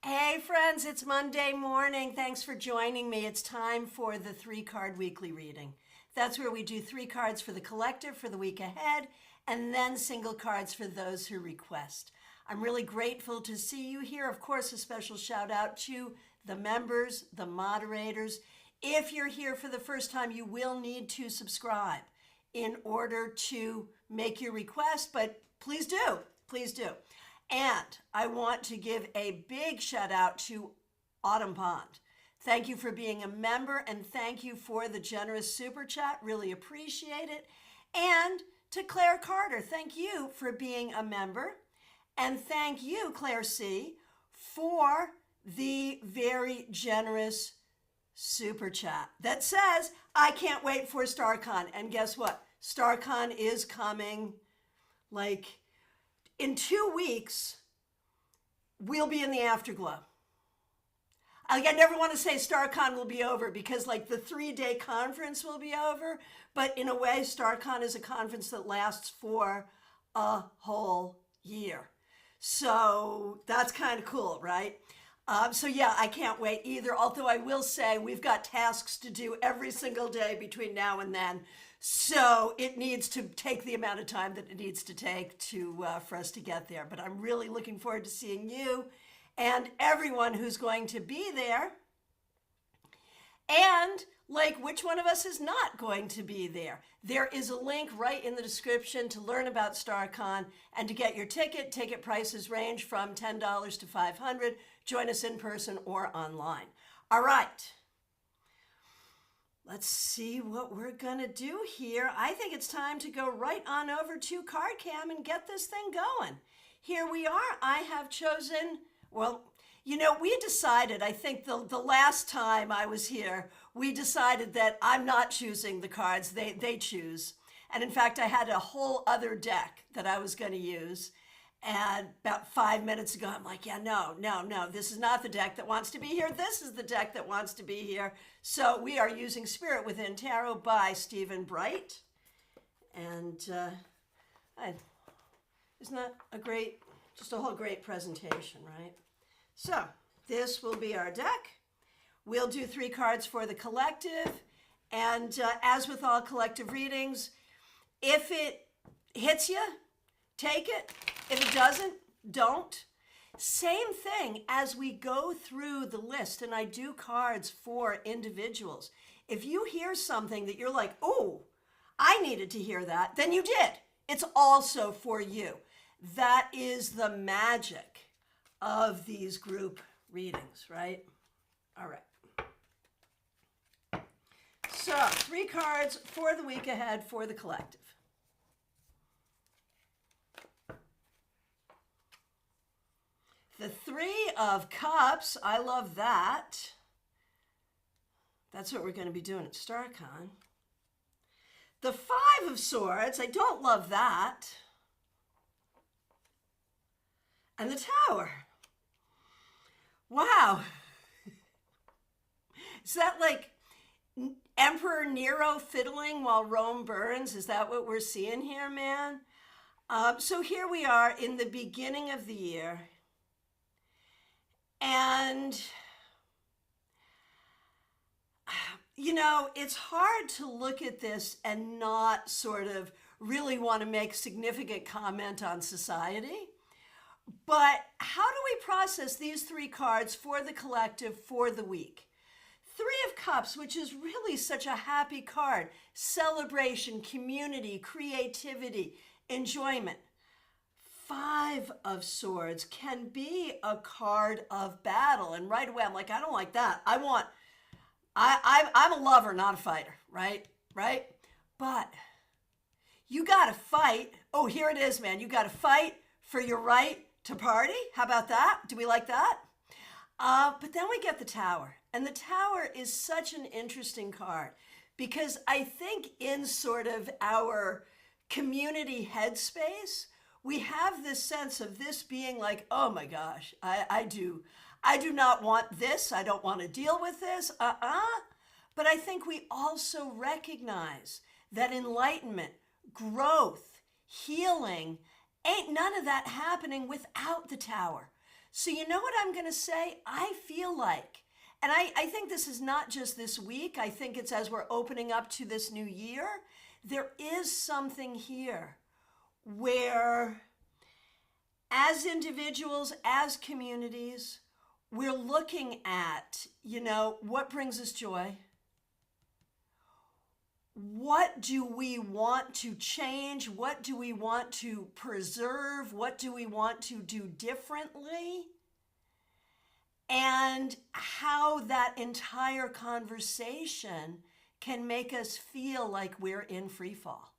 Hey friends, it's Monday morning. Thanks for joining me. It's time for the 3-card weekly reading. That's where we do 3 cards for the collective for the week ahead, and then single cards for those who request. I'm really grateful to see you here. Of course, a special shout out to the members, the moderators. If you're here for the first time, you will need to subscribe in order to make your request, but please do, please do. And I want to give a big shout out to Autumn Pond. Thank you for being a member, and thank you for the generous super chat. Really appreciate it. And to Claire Carter, thank you for being a member. And thank you, Claire C., for the very generous super chat that says, I can't wait for StaarCon. And guess what? StaarCon is coming in 2 weeks. We'll be in the afterglow. I never want to say StaarCon will be over because the 3-day conference will be over. But in a way, StaarCon is a conference that lasts for a whole year. So that's kind of cool, right? So yeah, I can't wait either. Although I will say we've got tasks to do every single day between now and then. So it needs to take the amount of time that it needs to take for us to get there. But I'm really looking forward to seeing you and everyone who's going to be there. And which one of us is not going to be there? There is a link right in the description to learn about StaarCon and to get your ticket. Ticket prices range from $10 to $500. Join us in person or online. All right. Let's see what we're going to do here. I think it's time to go right on over to CardCam and get this thing going. Here we are. I have chosen, we decided, I think the last time I was here, we decided that I'm not choosing the cards, they choose. And in fact, I had a whole other deck that I was going to use. And about 5 minutes ago, I'm like, yeah, no, this is not the deck that wants to be here. This is the deck that wants to be here. So we are using Spirit Within Tarot by Stephen Bright. And isn't that just a whole great presentation, right? So this will be our deck. We'll do 3 cards for the collective. And as with all collective readings, if it hits you, take it. If it doesn't, don't. Same thing as we go through the list and I do cards for individuals. If you hear something that you're like, oh, I needed to hear that, then you did. It's also for you. That is the magic of these group readings, right? All right. So 3 cards for the week ahead for the collective. The 3 of Cups, I love that. That's what we're going to be doing at StaarCon. The 5 of Swords, I don't love that. And the Tower. Wow. Is that Emperor Nero fiddling while Rome burns? Is that what we're seeing here, man? So here we are in the beginning of the year. And, it's hard to look at this and not sort of really want to make significant comment on society. But how do we process these 3 cards for the collective for the week? 3 of Cups, which is really such a happy card. Celebration, community, creativity, enjoyment. 5 of Swords can be a card of battle. And right away, I'm like, I don't like that. I'm a lover, not a fighter, right? But you got to fight. Oh, here it is, man. You got to fight for your right to party. How about that? Do we like that? But then we get the Tower. And the Tower is such an interesting card because I think in sort of our community headspace, we have this sense of this being oh my gosh, I do not want this. I don't want to deal with this. But I think we also recognize that enlightenment, growth, healing, ain't none of that happening without the Tower. So you know what I'm going to say? I feel like, and I think this is not just this week, I think it's as we're opening up to this new year, there is something here where as individuals, as communities, we're looking at, what brings us joy? What do we want to change? What do we want to preserve? What do we want to do differently? And how that entire conversation can make us feel like we're in free fall.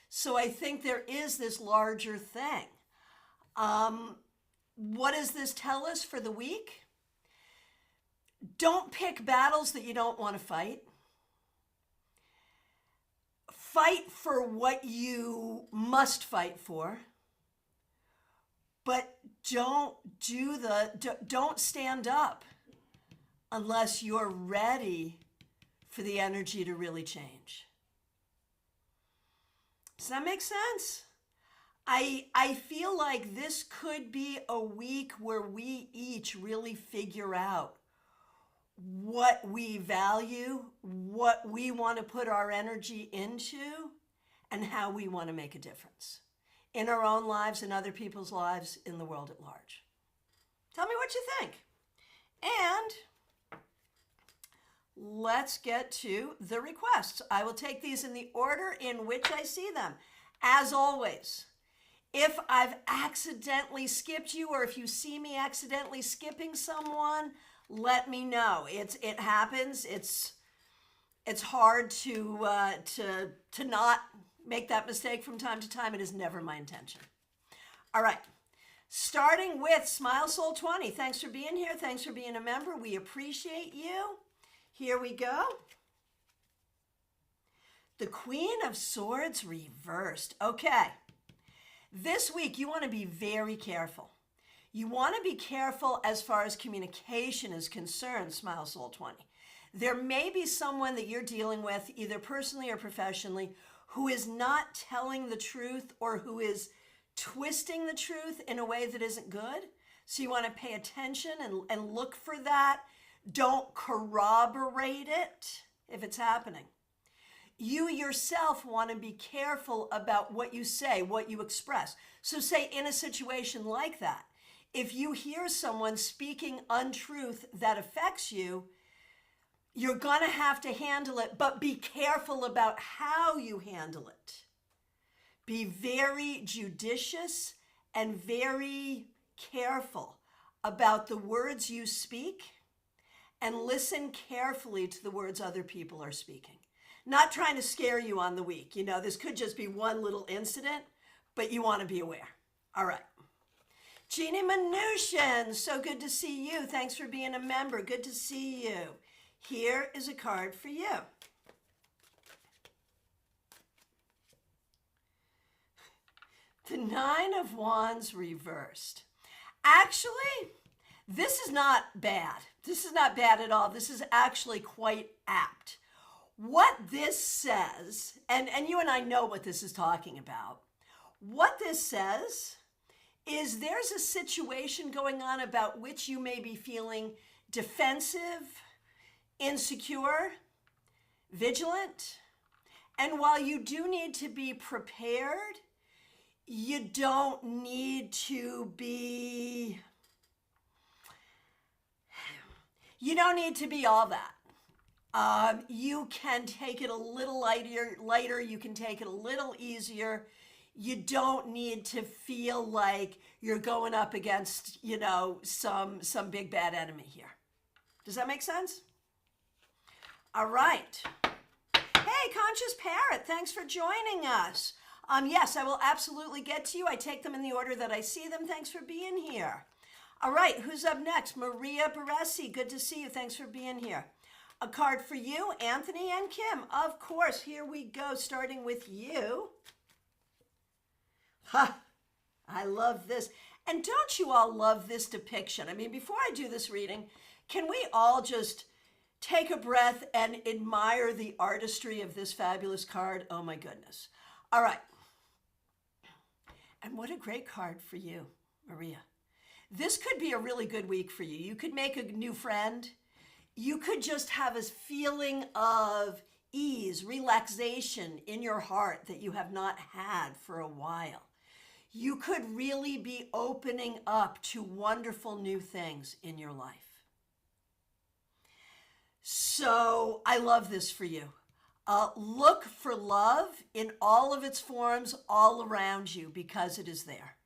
So I think there is this larger thing. What does this tell us for the week? Don't pick battles that you don't want to fight. Fight for what you must fight for, but don't stand up unless you're ready for the energy to really change. Does that make sense? I feel like this could be a week where we each really figure out what we value, what we want to put our energy into, and how we want to make a difference in our own lives, in other people's lives, in the world at large. Tell me what you think. And let's get to the requests. I will take these in the order in which I see them. As always, if I've accidentally skipped you, or if you see me accidentally skipping someone, let me know. It happens. It's hard to not make that mistake from time to time. It is never my intention. All right. Starting with Smile Soul 20. Thanks for being here. Thanks for being a member. We appreciate you. Here we go. The Queen of Swords reversed. Okay. This week, you want to be very careful. You want to be careful as far as communication is concerned, Smile Soul 20. There may be someone that you're dealing with, either personally or professionally, who is not telling the truth or who is twisting the truth in a way that isn't good. So you want to pay attention and look for that. Don't corroborate it if it's happening. You yourself want to be careful about what you say, what you express. So say in a situation like that, if you hear someone speaking untruth that affects you, you're going to have to handle it, but be careful about how you handle it. Be very judicious and very careful about the words you speak, and listen carefully to the words other people are speaking. Not trying to scare you on the week. This could just be one little incident, but you want to be aware. All right. Jeannie Mnuchin, so good to see you. Thanks for being a member. Good to see you. Here is a card for you. The Nine of Wands reversed. Actually, this is not bad. This is not bad at all. This is actually quite apt. What this says, and you and I know what this is talking about. What this says is there's a situation going on about which you may be feeling defensive, insecure, vigilant. And while you do need to be prepared, you don't need to be all that. You can take it a little lighter. You can take it a little easier. You don't need to feel like you're going up against, some big bad enemy here. Does that make sense? All right. Hey, Conscious Parrot, thanks for joining us. Yes, I will absolutely get to you. I take them in the order that I see them. Thanks for being here. All right, who's up next? Maria Baresi, good to see you. Thanks for being here. A card for you, Anthony and Kim. Of course, here we go, starting with you. Ha! I love this. And don't you all love this depiction? I mean, before I do this reading, can we all just take a breath and admire the artistry of this fabulous card? Oh my goodness. All right. And what a great card for you, Maria. this could be a really good week for you. You could make a new friend. You could just have a feeling of ease, relaxation in your heart that you have not had for a while. You could really be opening up to wonderful new things in your life. So I love this for you. Look for love in all of its forms all around you because it is there.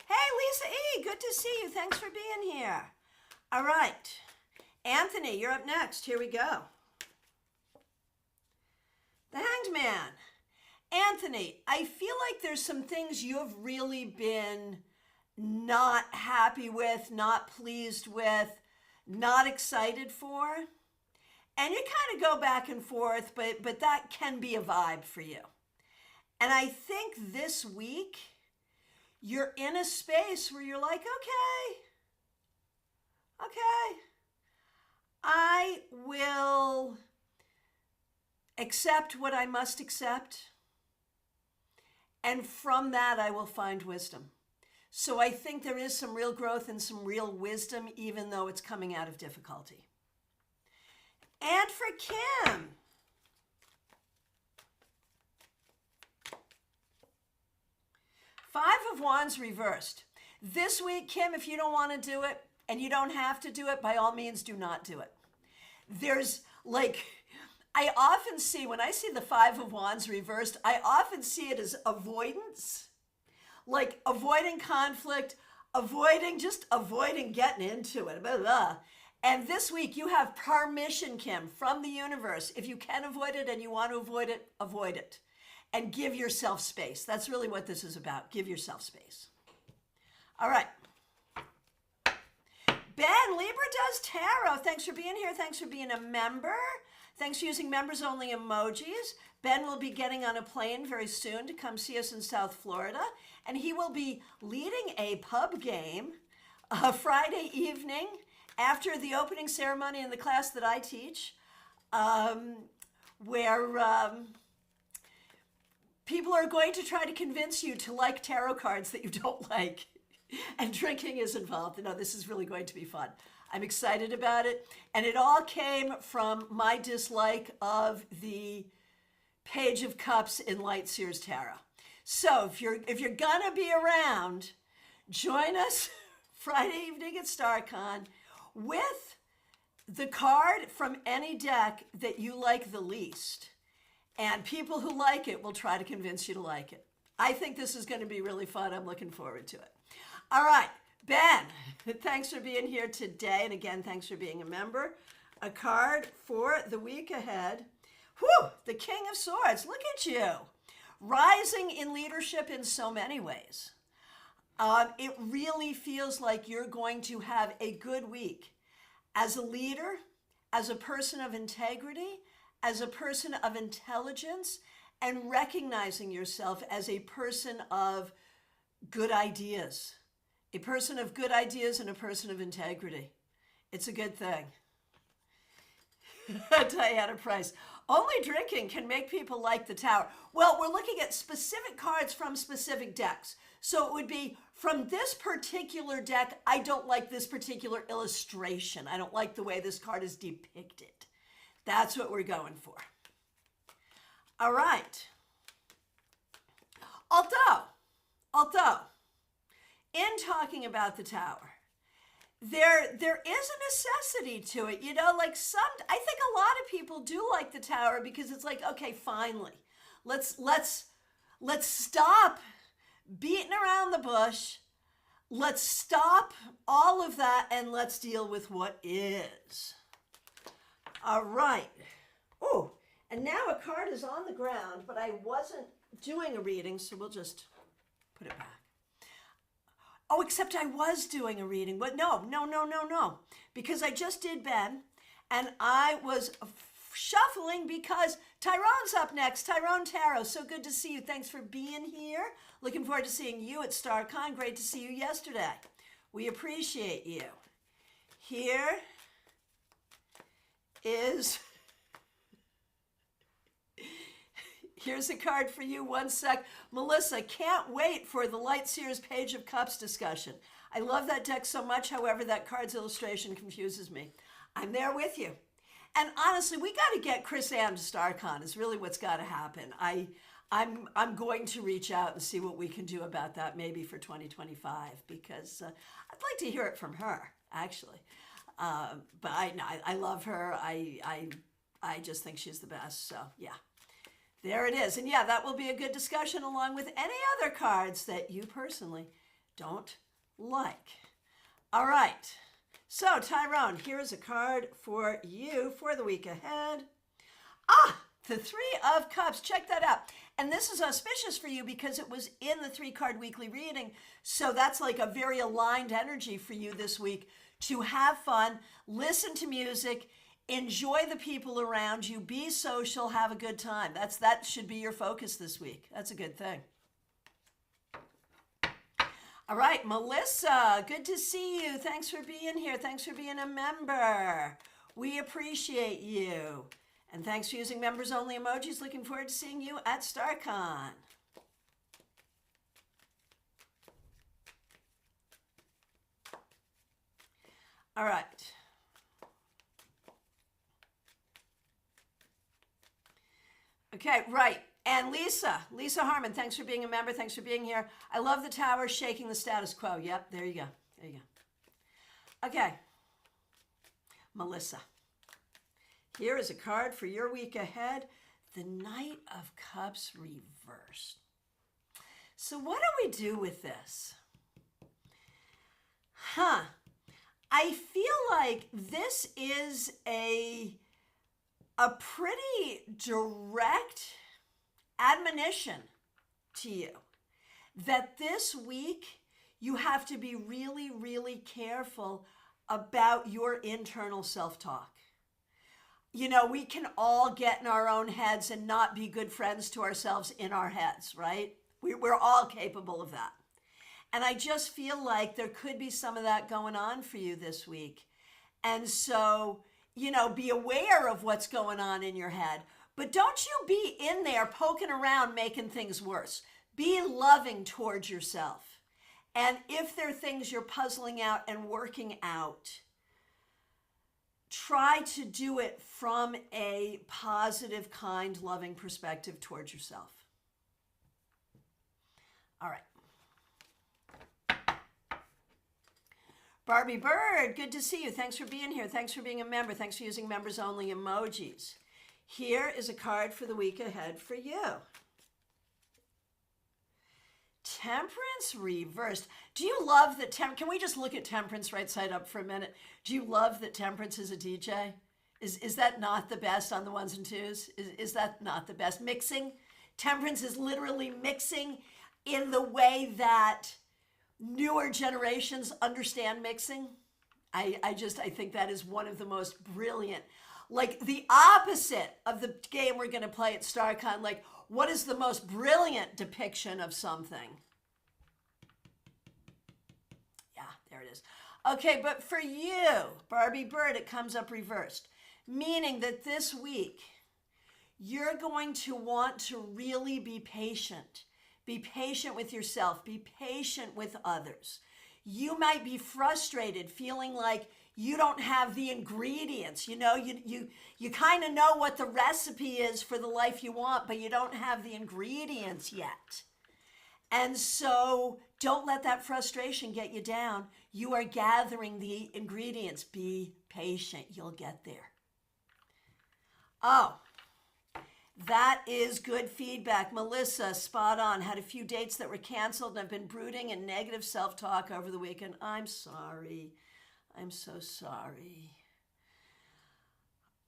Hey, Lisa E., good to see you. Thanks for being here. All right. Anthony, you're up next. Here we go. The Hanged Man. Anthony, I feel like there's some things you have really been not happy with, not pleased with, not excited for. And you kind of go back and forth, but that can be a vibe for you. And I think this week, you're in a space where you're like, okay, I will accept what I must accept. And from that, I will find wisdom. So I think there is some real growth and some real wisdom, even though it's coming out of difficulty. And for Kim, Five of Wands reversed. This week, Kim, if you don't want to do it and you don't have to do it, by all means, do not do it. There's like, I often see, when I see the Five of Wands reversed, I often see it as avoidance, like avoiding conflict, avoiding getting into it, blah, blah. And this week you have permission, Kim, from the universe. If you can avoid it and you want to avoid it. And give yourself space. That's really what this is about. Give yourself space. All right. Ben, Libra does tarot. Thanks for being here. Thanks for being a member. Thanks for using members only emojis. Ben will be getting on a plane very soon to come see us in South Florida. And he will be leading a pub game Friday evening after the opening ceremony in the class that I teach, where people are going to try to convince you to like tarot cards that you don't like. And drinking is involved. No, this is really going to be fun. I'm excited about it. And it all came from my dislike of the Page of Cups in Light Sears Tarot. So if you're gonna be around, join us Friday evening at StaarCon with the card from any deck that you like the least. And people who like it will try to convince you to like it. I think this is going to be really fun. I'm looking forward to it. All right, Ben, thanks for being here today. And again, thanks for being a member. A card for the week ahead. Whew, the King of Swords. Look at you. Rising in leadership in so many ways. It really feels like you're going to have a good week as a leader, as a person of integrity, as a person of intelligence, and recognizing yourself as a person of good ideas. A person of good ideas and a person of integrity. It's a good thing. Diana Price. Only drinking can make people like the Tower. Well, we're looking at specific cards from specific decks. So it would be from this particular deck, I don't like this particular illustration. I don't like the way this card is depicted. That's what we're going for. All right. Although, in talking about the Tower, there is a necessity to it. You know, like I think a lot of people do like the Tower because it's like, okay, finally, let's stop beating around the bush. Let's stop all of that and let's deal with what is. All right. Oh, and now a card is on the ground, but I wasn't doing a reading, so we'll just put it back. Oh, except I was doing a reading, but no. Because I just did Ben, and I was shuffling because Tyrone's up next. Tyrone Tarot, so good to see you. Thanks for being here. Looking forward to seeing you at StaarCon. Great to see you yesterday. We appreciate you. Here Here's a card for you. One sec. Melissa, can't wait for the Light Sears Page of Cups discussion. I love that deck so much. However, that card's illustration confuses me. I'm there with you. And honestly, we got to get Christiana to StaarCon is really what's got to happen. I'm going to reach out and see what we can do about that maybe for 2025 because I'd like to hear it from her, actually. But I love her. I just think she's the best. So, yeah. There it is. And yeah, that will be a good discussion along with any other cards that you personally don't like. All right. So, Tyrone, here is a card for you for the week ahead. The Three of Cups. Check that out. And this is auspicious for you because it was in the 3-card weekly reading. So that's like a very aligned energy for you this week to have fun, listen to music, enjoy the people around you, be social, have a good time. That should be your focus this week. That's a good thing. All right, Melissa, good to see you. Thanks for being here. Thanks for being a member. We appreciate you. And thanks for using members only emojis. Looking forward to seeing you at StaarCon. All right. Okay, right. And Lisa Harmon, thanks for being a member. Thanks for being here. I love the tower shaking the status quo. Yep, there you go. There you go. Okay. Melissa, here is a card for your week ahead. The Knight of Cups reversed. So what do we do with this? I feel like this is a pretty direct admonition to you that this week you have to be really, really careful about your internal self-talk. You know, we can all get in our own heads and not be good friends to ourselves in our heads, right? We're all capable of that. And I just feel like there could be some of that going on for you this week. And so, you know, be aware of what's going on in your head. But don't you be in there poking around making things worse. Be loving towards yourself. And if there are things you're puzzling out and working out, try to do it from a positive, kind, loving perspective towards yourself. All right. Barbie Bird, good to see you. Thanks for being here. Thanks for being a member. Thanks for using members only emojis. Here is a card for the week ahead for you. Temperance reversed. Do you love that can we just look at Temperance right side up for a minute? Do you love that Temperance is a DJ? Is that not the best on the ones and twos? Is that not the best? Mixing? Temperance is literally mixing in the way that newer generations understand mixing. I think that is one of the most brilliant, like the opposite of the game we're going to play at StaarCon. Like, what is the most brilliant depiction of something? Yeah, there it is. Okay, but for you, Barbie Bird, it comes up reversed, meaning that this week you're going to want to really be patient. Be patient with yourself. Be patient with others. You might be frustrated, feeling like you don't have the ingredients. You know, you kind of know what the recipe is for the life you want, but you don't have the ingredients yet. And so don't let that frustration get you down. You are gathering the ingredients. Be patient. You'll get there. Oh, that is good feedback. Melissa, spot on. Had a few dates that were canceled and I've been brooding and negative self-talk over the weekend. I'm sorry. I'm so sorry.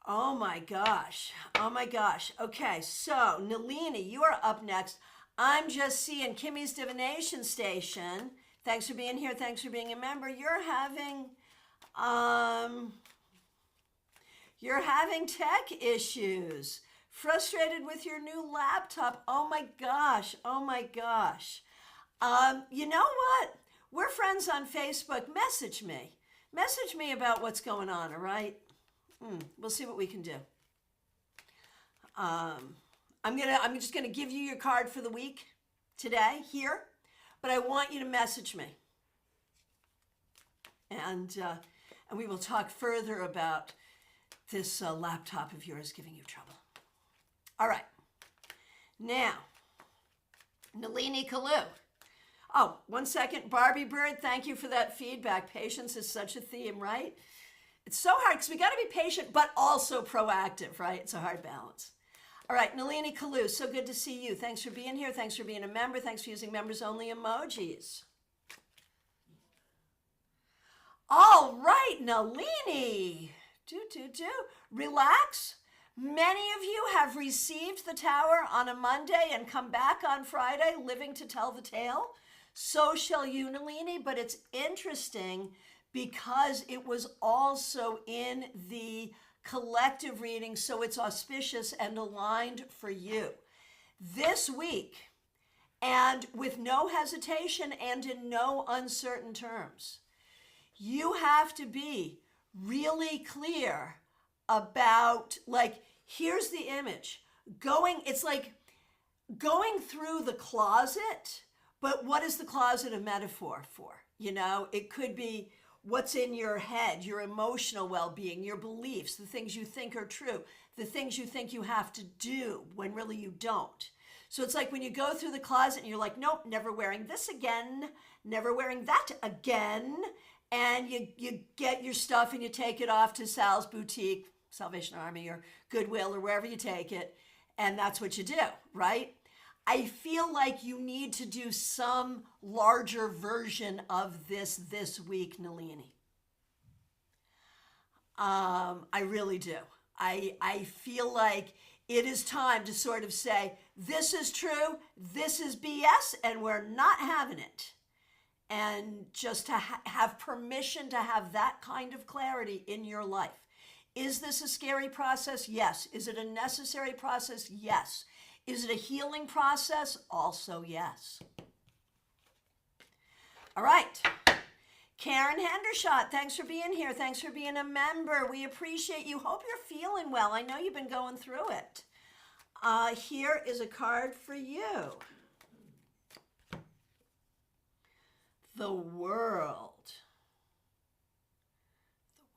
Oh my gosh. Oh my gosh. Okay, so Nalini, you are up next. I'm just seeing Kimmy's Divination Station. Thanks for being here. Thanks for being a member. You're having tech issues. Frustrated with your new laptop. Oh my gosh. Oh my gosh. You know what? We're friends on Facebook. Message me. Message me about what's going on, all right? We'll see what we can do. I'm just gonna give you your card for the week today here, but I want you to message me, and we will talk further about this laptop of yours giving you trouble. All right, now, Nalini Kalu. Oh, 1 second, Barbie Bird, thank you for that feedback. Patience is such a theme, right? It's so hard because we got to be patient, but also proactive, right? It's a hard balance. All right, Nalini Kalu, so good to see you. Thanks for being here. Thanks for being a member. Thanks for using members-only emojis. All right, Nalini. Relax. Many of you have received the tower on a Monday and come back on Friday, living to tell the tale. So shall you, Nalini, but it's interesting because it was also in the collective reading, so it's auspicious and aligned for you. This week, and with no hesitation and in no uncertain terms, you have to be really clear about, like, here's the image. It's like going through the closet, but what is the closet a metaphor for? You know, it could be what's in your head, your emotional well-being, your beliefs, the things you think are true, the things you think you have to do when really you don't. So it's like when you go through the closet and you're like, nope, never wearing this again, never wearing that again, and you get your stuff and you take it off to Sal's Boutique, Salvation Army, or Goodwill, or wherever you take it, and that's what you do, right? I feel like you need to do some larger version of this week, Nalini. I really do. I feel like it is time to sort of say, this is true, this is BS, and we're not having it. And just to have permission to have that kind of clarity in your life. Is this a scary process? Yes. Is it a necessary process? Yes. Is it a healing process? Also, yes. All right. Karen Hendershot, thanks for being here. Thanks for being a member. We appreciate you. Hope you're feeling well. I know you've been going through it. Here is a card for you. The world.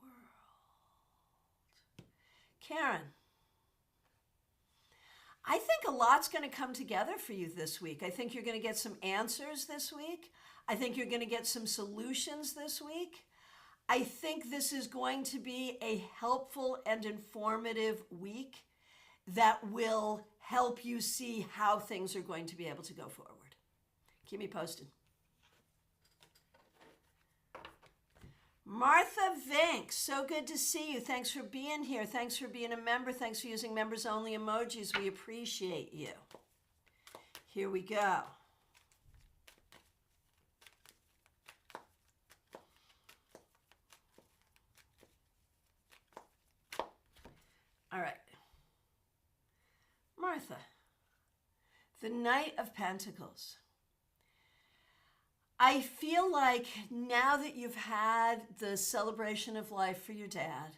The world. Karen, I think a lot's going to come together for you this week. I think you're going to get some answers this week. I think you're going to get some solutions this week. I think this is going to be a helpful and informative week that will help you see how things are going to be able to go forward. Keep me posted. Martha Vink, so good to see you. Thanks for being here. Thanks for being a member. Thanks for using members-only emojis. We appreciate you. Here we go. All right. Martha, the Knight of Pentacles. I feel like now that you've had the celebration of life for your dad,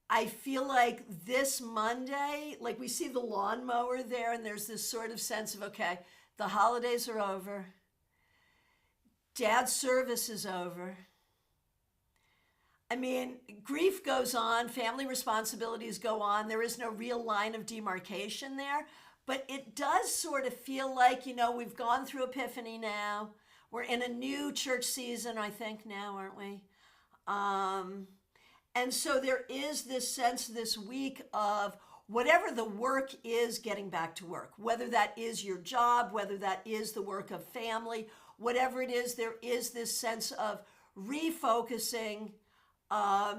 I feel like this Monday, like we see the lawnmower there, and there's this sort of sense of, okay, the holidays are over. Dad's service is over. I mean, grief goes on, family responsibilities go on. There is no real line of demarcation there. But it does sort of feel like, you know, we've gone through Epiphany now. We're in a new church season, I think, now, aren't we? And so there is this sense this week of whatever the work is, getting back to work. Whether that is your job, whether that is the work of family, whatever it is, there is this sense of refocusing,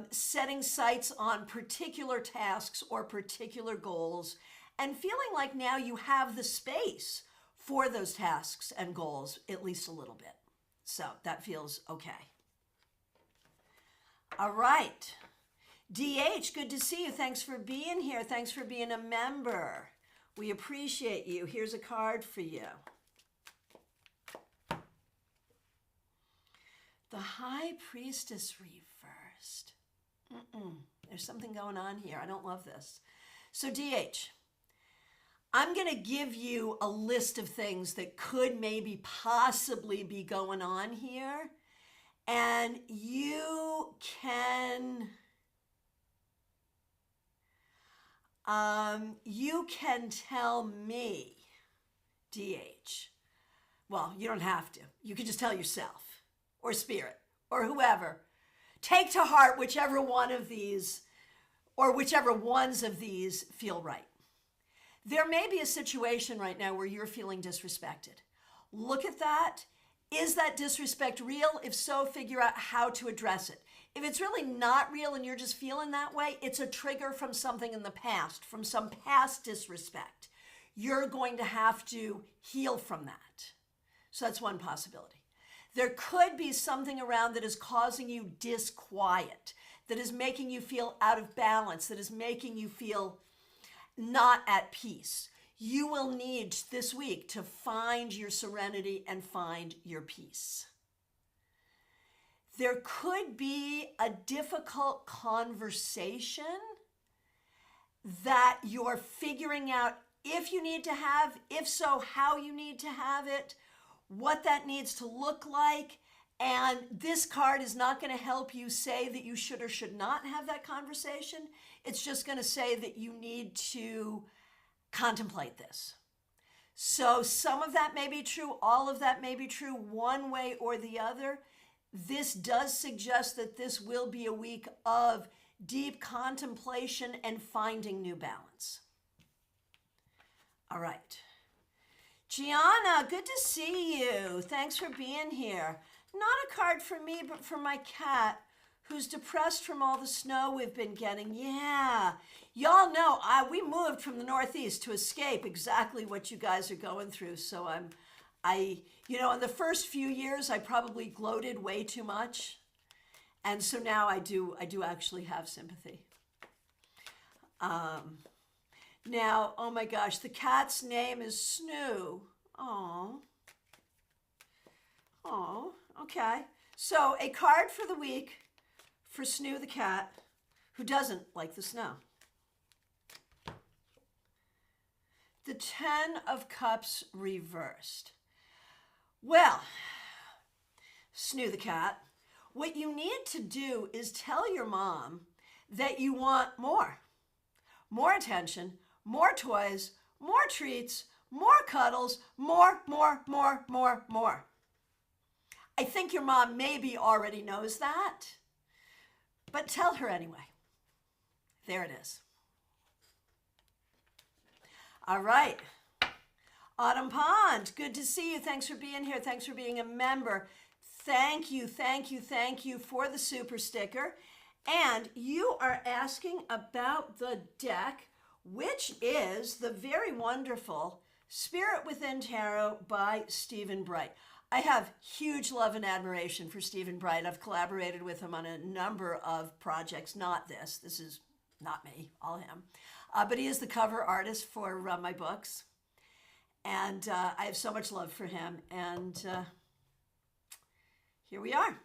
setting sights on particular tasks or particular goals, and feeling like now you have the space for those tasks and goals, at least a little bit. So that feels okay. All right. DH, good to see you. Thanks for being here. Thanks for being a member. We appreciate you. Here's a card for you. The High Priestess reversed. There's something going on here. I don't love this. So DH, I'm going to give you a list of things that could maybe possibly be going on here. And you can tell me, DH. Well, you don't have to. You can just tell yourself or spirit or whoever. Take to heart whichever one of these or whichever ones of these feel right. There may be a situation right now where you're feeling disrespected. Look at that. Is that disrespect real? If so, figure out how to address it. If it's really not real and you're just feeling that way, it's a trigger from something in the past, from some past disrespect. You're going to have to heal from that. So that's one possibility. There could be something around that is causing you disquiet, that is making you feel out of balance, that is making you feel not at peace. You will need this week to find your serenity and find your peace. There could be a difficult conversation that you're figuring out if you need to have, if so, how you need to have it, what that needs to look like. And this card is not going to help you say that you should or should not have that conversation. It's just going to say that you need to contemplate this. So some of that may be true, all of that may be true, one way or the other. This does suggest that this will be a week of deep contemplation and finding new balance. All right. Gianna, good to see you. Thanks for being here. Not a card for me, but for my cat, who's depressed from all the snow we've been getting. Yeah, y'all know we moved from the Northeast to escape exactly what you guys are going through. So in the first few years, I probably gloated way too much. And so now I do actually have sympathy. Now, oh my gosh, the cat's name is Snoo. Oh, okay. So a card for the week for Snoo the cat, who doesn't like the snow. The 10 of Cups reversed. Well, Snoo the cat, what you need to do is tell your mom that you want more attention, more toys, more treats, more cuddles, more. I think your mom maybe already knows that, but tell her anyway. There it is. All right. Autumn Pond, good to see you. Thanks for being here. Thanks for being a member. Thank you for the super sticker. And you are asking about the deck, which is the very wonderful Spirit Within Tarot by Stephen Bright. I have huge love and admiration for Stephen Bright. I've collaborated with him on a number of projects. Not this. This is not me, all him. But he is the cover artist for my books. And I have so much love for him. And here we are.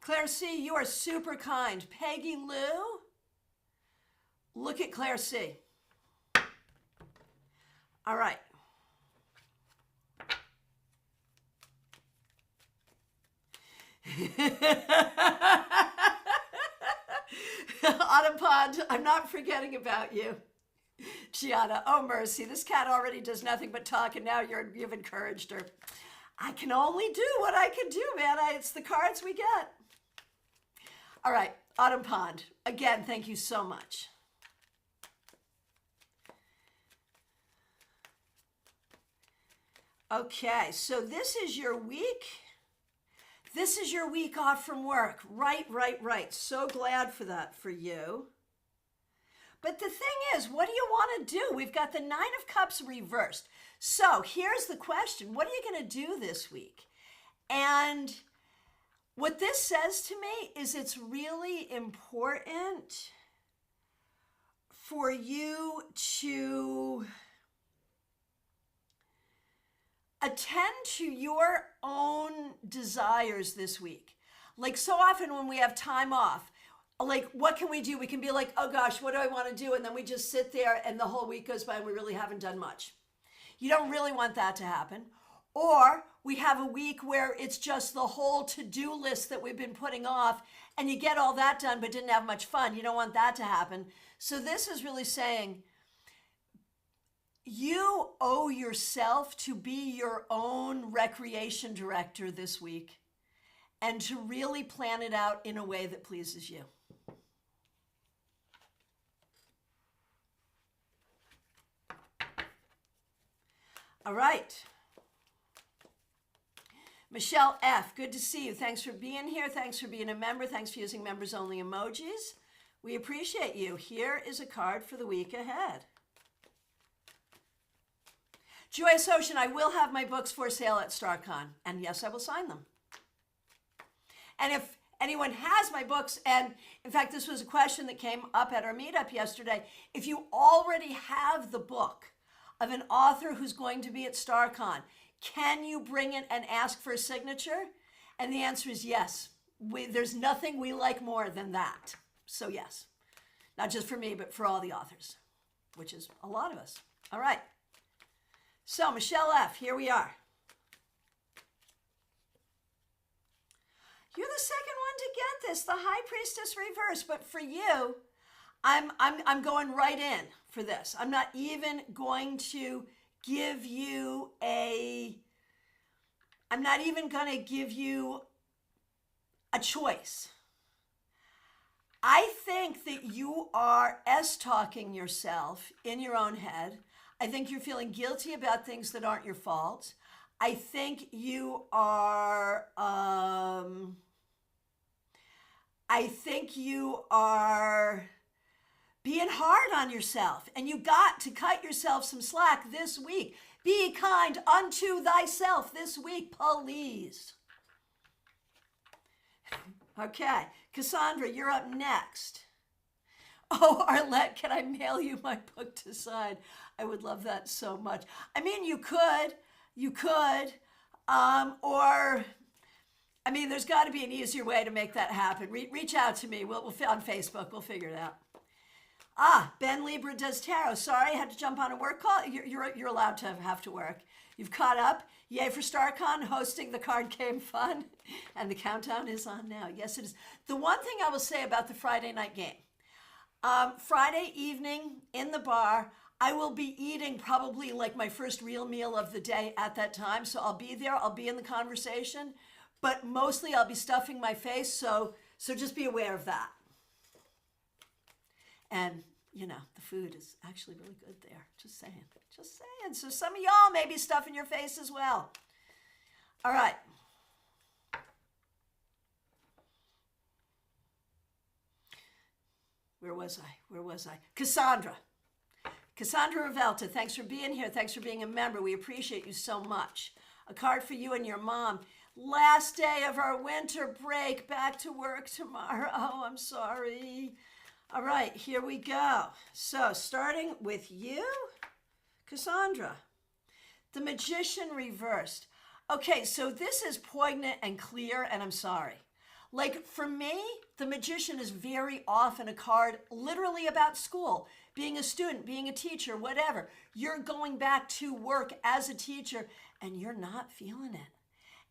Claire C., you are super kind. Peggy Lou, look at Claire C. All right. Autumn Pond, I'm not forgetting about you. Gianna, oh mercy, this cat already does nothing but talk, and now you've encouraged her. I can only do what I can do, man. It's the cards we get. All right, Autumn Pond, again, thank you so much. Okay, so this is your week. This is your week off from work. Right. So glad for that for you. But the thing is, what do you want to do? We've got the 9 of Cups reversed. So here's the question. What are you going to do this week? And what this says to me is it's really important for you to attend to your own desires this week. Like so often when we have time off, like what can we do? We can be like, oh gosh, what do I want to do? And then we just sit there and the whole week goes by and we really haven't done much. You don't really want that to happen. Or we have a week where it's just the whole to-do list that we've been putting off and you get all that done but didn't have much fun. You don't want that to happen. So this is really saying you owe yourself to be your own recreation director this week and to really plan it out in a way that pleases you. All right. Michelle F., good to see you. Thanks for being here. Thanks for being a member. Thanks for using members only emojis. We appreciate you. Here is a card for the week ahead. Joyous Ocean, I will have my books for sale at StaarCon. And yes, I will sign them. And if anyone has my books, and in fact, this was a question that came up at our meetup yesterday, if you already have the book of an author who's going to be at StaarCon, can you bring it and ask for a signature? And the answer is yes. There's nothing we like more than that. So yes, not just for me, but for all the authors, which is a lot of us. All right. So Michelle F., here we are. You're the second one to get this, the High Priestess reverse. But for you, I'm going right in for this. I'm not even going to give you a choice. I think that you are S-talking yourself in your own head. I think you're feeling guilty about things that aren't your fault. I think you are being hard on yourself, and you got to cut yourself some slack this week. Be kind unto thyself this week, please. Okay, Cassandra, you're up next. Oh, Arlette, can I mail you my book to sign? I would love that so much. I mean, you could, there's got to be an easier way to make that happen. Reach out to me. We'll on Facebook. We'll figure it out. Ben Libra does tarot. Sorry, I had to jump on a work call. You're allowed to have to work. You've caught up. Yay for StaarCon. Hosting the card game fun. And the countdown is on now. Yes, it is. The one thing I will say about the Friday night game. Friday evening in the bar, I will be eating probably like my first real meal of the day at that time. So I'll be there. I'll be in the conversation. But mostly I'll be stuffing my face. So just be aware of that. And, the food is actually really good there. Just saying. So some of y'all may be stuffing your face as well. All right. Where was I? Cassandra Revelta, thanks for being here. Thanks for being a member. We appreciate you so much. A card for you and your mom. Last day of our winter break. Back to work tomorrow. Oh, I'm sorry. All right, here we go. So starting with you, Cassandra. The Magician reversed. Okay, so this is poignant and clear, and I'm sorry. Like for me, the Magician is very often a card literally about school, being a student, being a teacher, whatever. You're going back to work as a teacher and you're not feeling it.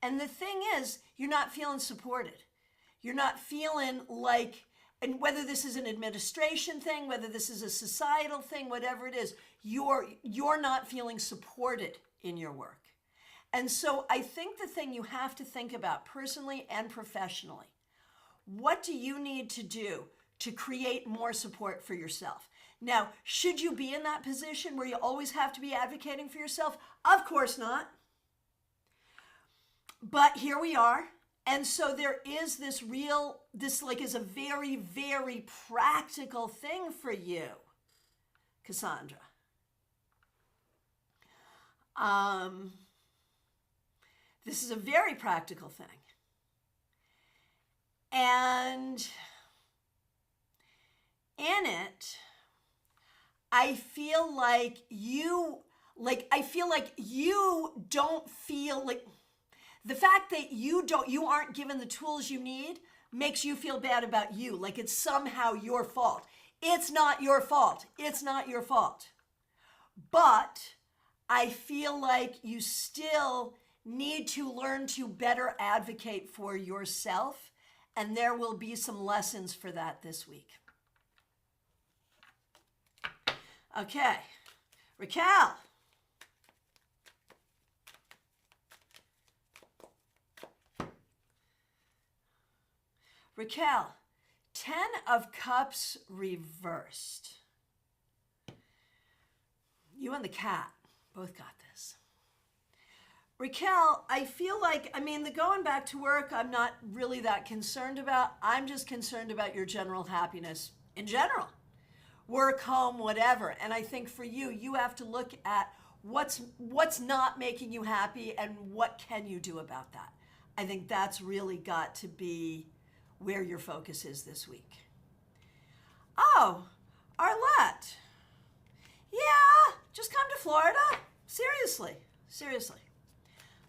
And the thing is, you're not feeling supported. You're not feeling like, and whether this is an administration thing, whether this is a societal thing, whatever it is, you're not feeling supported in your work. And so I think the thing you have to think about personally and professionally, what do you need to do to create more support for yourself? Now, should you be in that position where you always have to be advocating for yourself? Of course not. But here we are. And so there is this is a very, very practical thing for you, Cassandra. This is a very practical thing. And in it, I feel like you don't feel like The fact that you aren't given the tools you need makes you feel bad about you, like it's somehow your fault. It's not your fault. It's not your fault. But I feel like you still need to learn to better advocate for yourself, and there will be some lessons for that this week. Okay, Raquel. Raquel, 10 of Cups reversed. You and the cat both got this. Raquel, I feel like, the going back to work, I'm not really that concerned about. I'm just concerned about your general happiness in general. Work, home, whatever. And I think for you, you have to look at what's not making you happy and what can you do about that. I think that's really got to be where your focus is this week. Oh, Arlette. Yeah, just come to Florida. Seriously.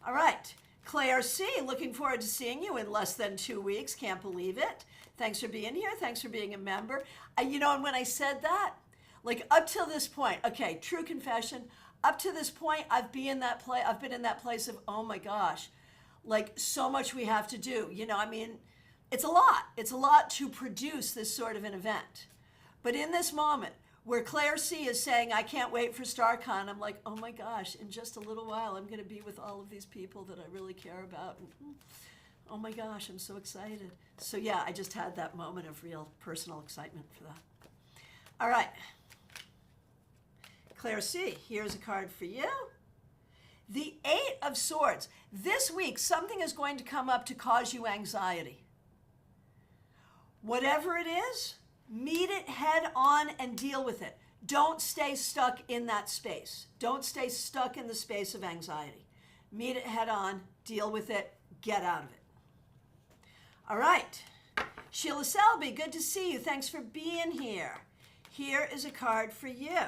All right. Claire C., looking forward to seeing you in less than 2 weeks. Can't believe it. Thanks for being here. Thanks for being a member. And when I said that, like up till this point, okay, true confession, up to this point, I've been in that place of, oh my gosh, like so much we have to do. It's a lot. It's a lot to produce this sort of an event. But in this moment, where Claire C. is saying, I can't wait for StaarCon, I'm like, oh my gosh, in just a little while, I'm going to be with all of these people that I really care about. And, oh my gosh, I'm so excited. So yeah, I just had that moment of real personal excitement for that. All right. Claire C., here's a card for you. The 8 of Swords. This week, something is going to come up to cause you anxiety. Whatever it is, meet it head on and deal with it. Don't stay stuck in that space. Don't stay stuck in the space of anxiety. Meet it head on, deal with it, get out of it. All right. Sheila Selby, good to see you. Thanks for being here. Here is a card for you.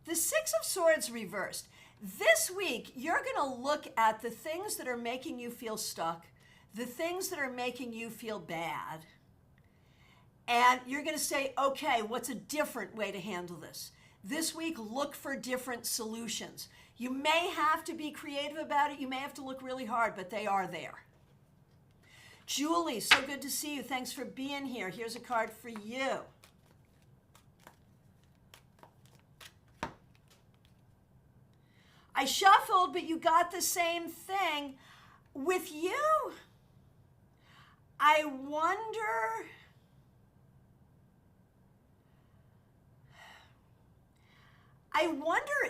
The 6 of Swords reversed. This week, you're going to look at the things that are making you feel stuck, the things that are making you feel bad, and you're going to say, okay, what's a different way to handle this? This week, look for different solutions. You may have to be creative about it. You may have to look really hard, but they are there. Julie, so good to see you. Thanks for being here. Here's a card for you. I shuffled, but you got the same thing. With you, I wonder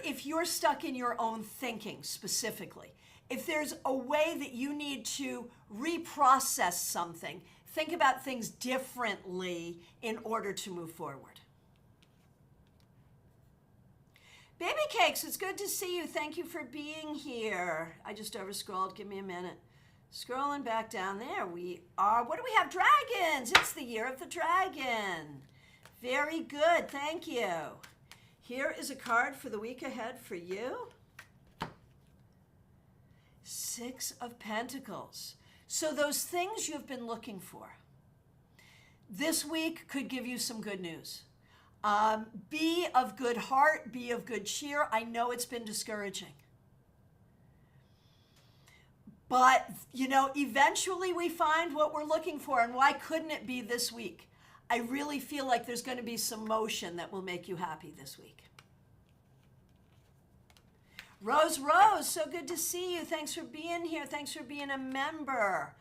if you're stuck in your own thinking specifically. If there's a way that you need to reprocess something, think about things differently in order to move forward. Baby Cakes, it's good to see you. Thank you for being here. I just overscrolled. Give me a minute. Scrolling back down there, we are, what do we have? Dragons. It's the year of the dragon. Very good. Thank you. Here is a card for the week ahead for you. 6 of Pentacles. So those things you've been looking for this week could give you some good news. Be of good heart, be of good cheer. I know it's been discouraging. But, eventually we find what we're looking for, and why couldn't it be this week? I really feel like there's going to be some motion that will make you happy this week. Rose, so good to see you. Thanks for being here. Thanks for being a member.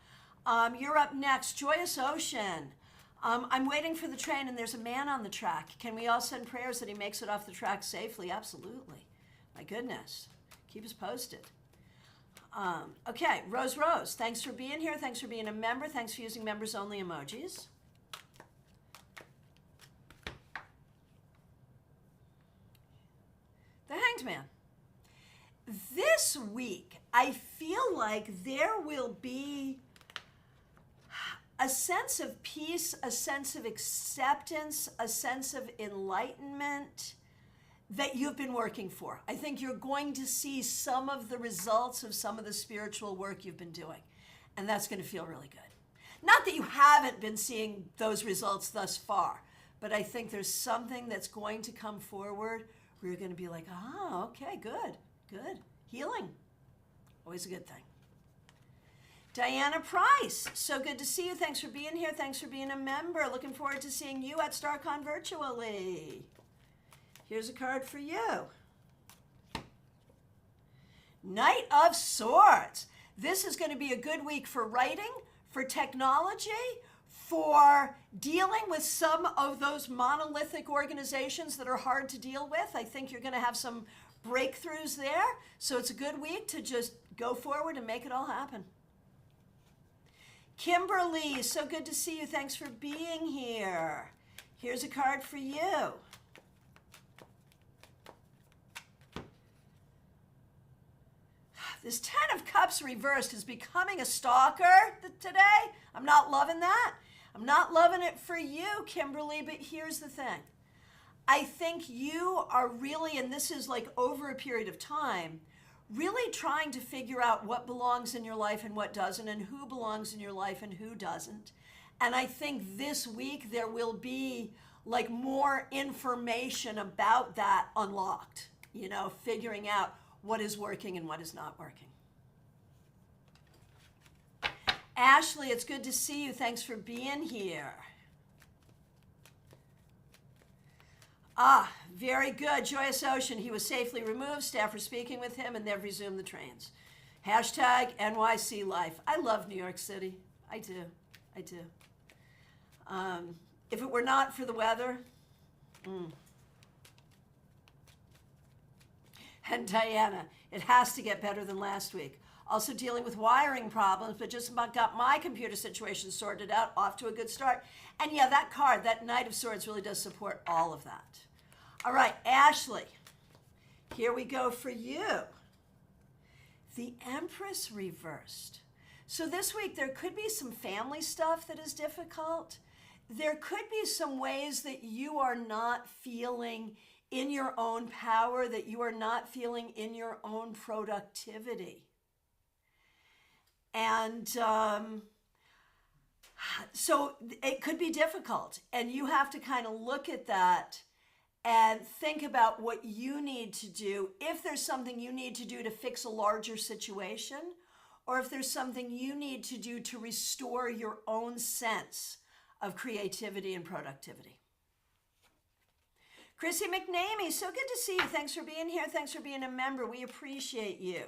You're up next. Joyous Ocean. I'm waiting for the train and there's a man on the track. Can we all send prayers that he makes it off the track safely? Absolutely. My goodness. Keep us posted. Okay, Rose, thanks for being here. Thanks for being a member. Thanks for using members only emojis. The Hanged Man. This week, I feel like there will be a sense of peace, a sense of acceptance, a sense of enlightenment that you've been working for. I think you're going to see some of the results of some of the spiritual work you've been doing. And that's going to feel really good. Not that you haven't been seeing those results thus far, but I think there's something that's going to come forward where you're going to be like, oh, okay, good. Healing. Always a good thing. Diana Price, so good to see you. Thanks for being here. Thanks for being a member. Looking forward to seeing you at StaarCon virtually. Here's a card for you. Knight of Swords. This is going to be a good week for writing, for technology, for dealing with some of those monolithic organizations that are hard to deal with. I think you're going to have some breakthroughs there. So it's a good week to just go forward and make it all happen. Kimberly, so good to see you. Thanks for being here. Here's a card for you. This Ten of Cups reversed is becoming a stalker today. I'm not loving that. I'm not loving it for you, Kimberly, but here's the thing. I think you are really, and this is like over a period of time, really trying to figure out what belongs in your life and what doesn't, and who belongs in your life and who doesn't. And I think this week there will be like more information about that unlocked, you know, figuring out what is working and what is not working. Ashley, it's good to see you. Thanks for being here. Very good. Joyous Ocean, he was safely removed. Staff were speaking with him and they've resumed the trains. Hashtag NYC life. I love New York City. I do. If it were not for the weather, And Diana, it has to get better than last week. Also dealing with wiring problems, but just about got my computer situation sorted out, off to a good start. And yeah, that card, that Knight of Swords, really does support all of that. All right, Ashley, here we go for you. The Empress reversed. So this week there could be some family stuff that is difficult. There could be some ways that you are not feeling in your own power, that you are not feeling in your own productivity. And so it could be difficult. And you have to kind of look at that and think about what you need to do. If there's something you need to do to fix a larger situation, or if there's something you need to do to restore your own sense of creativity and productivity. Chrissy McNamee, so good to see you. Thanks for being here. Thanks for being a member. We appreciate you.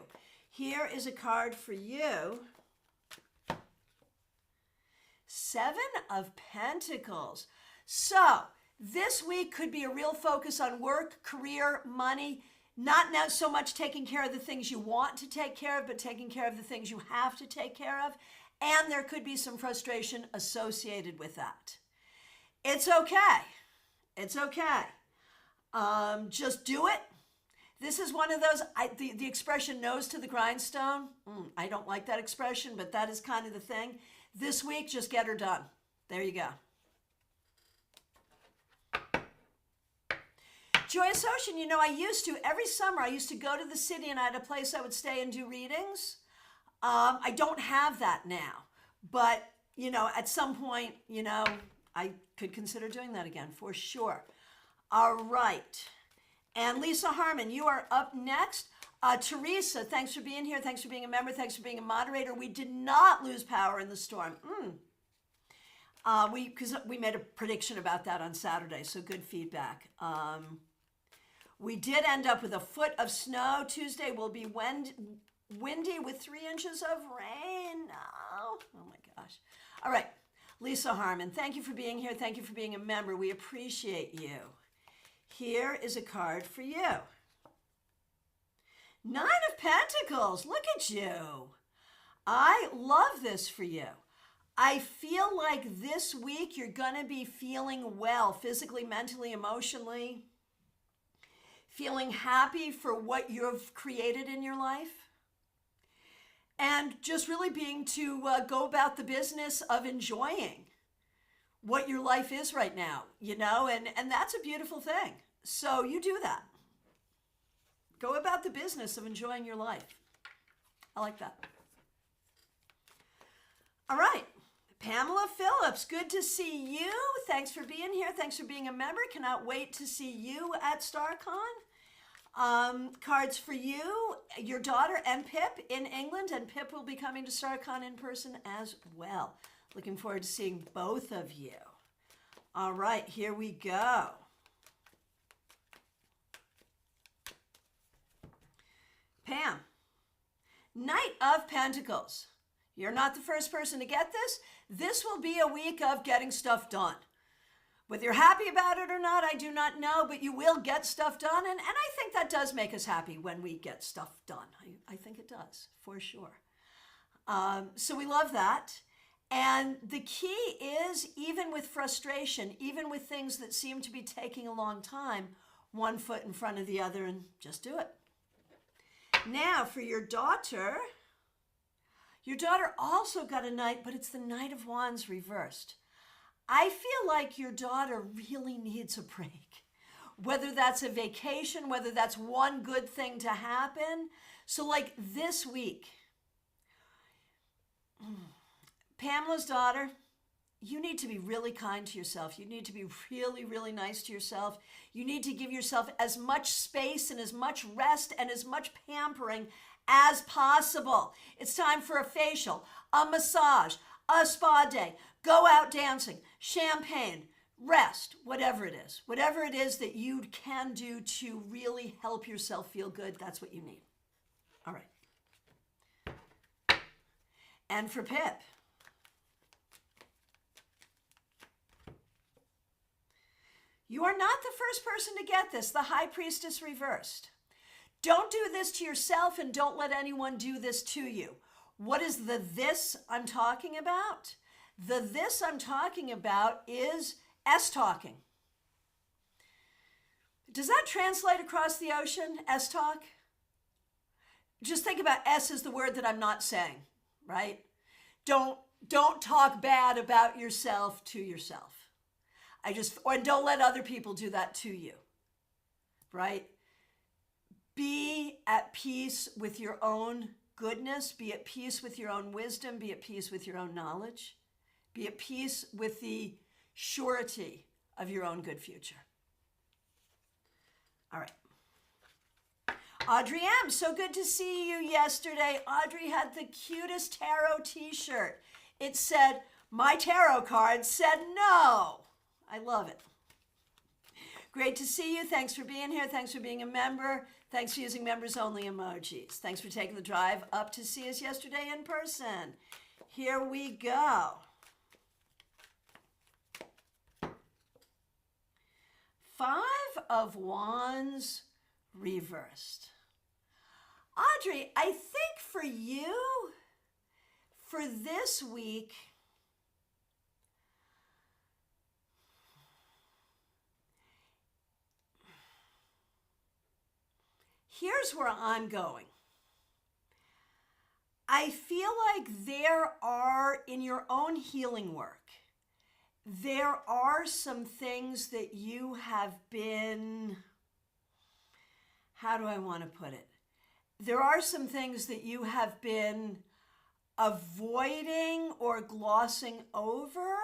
Here is a card for you. Seven of Pentacles. So this week could be a real focus on work, career, money, not now so much taking care of the things you want to take care of, but taking care of the things you have to take care of. And there could be some frustration associated with that. It's okay. It's okay. Just do it. This is one of those, the expression nose to the grindstone. I don't like that expression, but that is kind of the thing. This week, just get her done. There you go. Joyous Ocean, you know, every summer I used to go to the city and I had a place I would stay and do readings. I don't have that now, but, you know, at some point, you know, I could consider doing that again for sure. All right. And Lisa Harmon, you are up next. Teresa, thanks for being here. Thanks for being a member. Thanks for being a moderator. We did not lose power in the storm. Because we made a prediction about that on Saturday, so good feedback. We did end up with a foot of snow. Tuesday will be windy with 3 inches of rain. Oh my gosh. All right, Lisa Harmon, thank you for being here. Thank you for being a member. We appreciate you. Here is a card for you. 9 of Pentacles. Look at you. I love this for you. I feel like this week you're going to be feeling well, physically, mentally, emotionally, feeling happy for what you've created in your life, and just really being to go about the business of enjoying what your life is right now, you know, and that's a beautiful thing. So you do that. Go about the business of enjoying your life. I like that. All right. Pamela Phillips, good to see you. Thanks for being here. Thanks for being a member. Cannot wait to see you at StaarCon. Cards for you, your daughter, and Pip in England, and Pip will be coming to StaarCon in person as well. Looking forward to seeing both of you. All right, here we go. Pam, Knight of Pentacles. You're not the first person to get this. This will be a week of getting stuff done. Whether you're happy about it or not, I do not know, but you will get stuff done. And I think that does make us happy when we get stuff done. I think it does, for sure. So we love that. And the key is, even with frustration, even with things that seem to be taking a long time, one foot in front of the other and just do it. Now, for your daughter also got a Knight, but it's the Knight of Wands reversed. I feel like your daughter really needs a break, whether that's a vacation, whether that's one good thing to happen. So like this week, Pamela's daughter, you need to be really kind to yourself. You need to be really, really nice to yourself. You need to give yourself as much space and as much rest and as much pampering as possible. It's time for a facial, a massage, a spa day, go out dancing, champagne, rest, whatever it is. Whatever it is that you can do to really help yourself feel good, that's what you need. All right. And for Pip, you are not the first person to get this, the High Priestess reversed. Don't do this to yourself and don't let anyone do this to you. What is the this I'm talking about? The this I'm talking about is S-talking. Does that translate across the ocean, S-talk? Just think about S as the word that I'm not saying, right? Don't talk bad about yourself to yourself. Or don't let other people do that to you, right? Be at peace with your own goodness, be at peace with your own wisdom, be at peace with your own knowledge, be at peace with the surety of your own good future. All right. Audrey M., so good to see you yesterday. Audrey had the cutest tarot t-shirt. It said, my tarot card said no. I love it. Great to see you. Thanks for being here. Thanks for being a member. Thanks for using members-only emojis. Thanks for taking the drive up to see us yesterday in person. Here we go. Five of Wands reversed. Audrey, I think for you, for this week, here's where I'm going. I feel like there are, in your own healing work, there are some things that you have been, how do I want to put it? There are some things that you have been avoiding or glossing over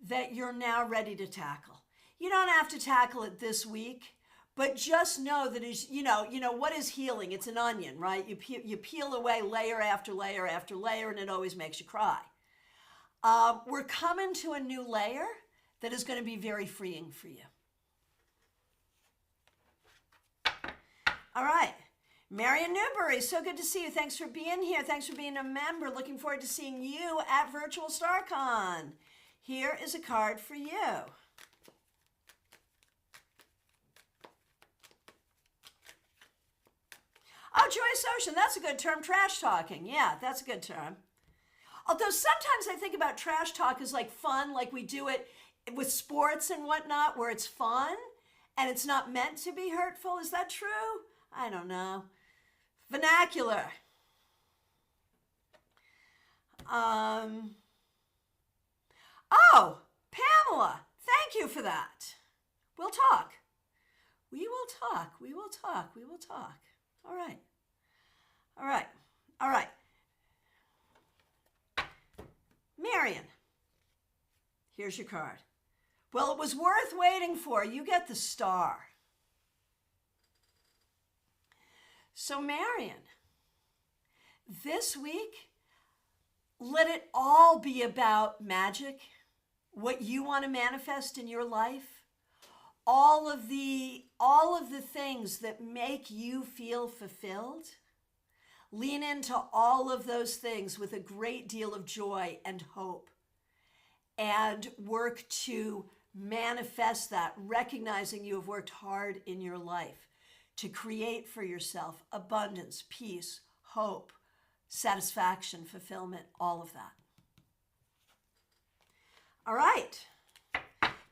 that you're now ready to tackle. You don't have to tackle it this week. But just know that is, you know, what is healing? It's an onion, right? You peel away layer after layer after layer, and it always makes you cry. We're coming to a new layer that is going to be very freeing for you. All right. Marion Newbury, so good to see you. Thanks for being here. Thanks for being a member. Looking forward to seeing you at Virtual StaarCon. Here is a card for you. Oh, Joyce Ocean, that's a good term, trash talking. Yeah, that's a good term. Although sometimes I think about trash talk as like fun, like we do it with sports and whatnot, where it's fun and it's not meant to be hurtful. Is that true? I don't know. Vernacular. Oh, Pamela, thank you for that. We'll talk. We will talk. We will talk. We will talk. All right. All right. All right. Marion, here's your card. Well, it was worth waiting for. You get the star. So, Marion, this week, let it all be about magic, what you want to manifest in your life, all of the things that make you feel fulfilled. Lean into all of those things with a great deal of joy and hope, and work to manifest that, recognizing you have worked hard in your life to create for yourself abundance, peace, hope, satisfaction, fulfillment, all of that. All right.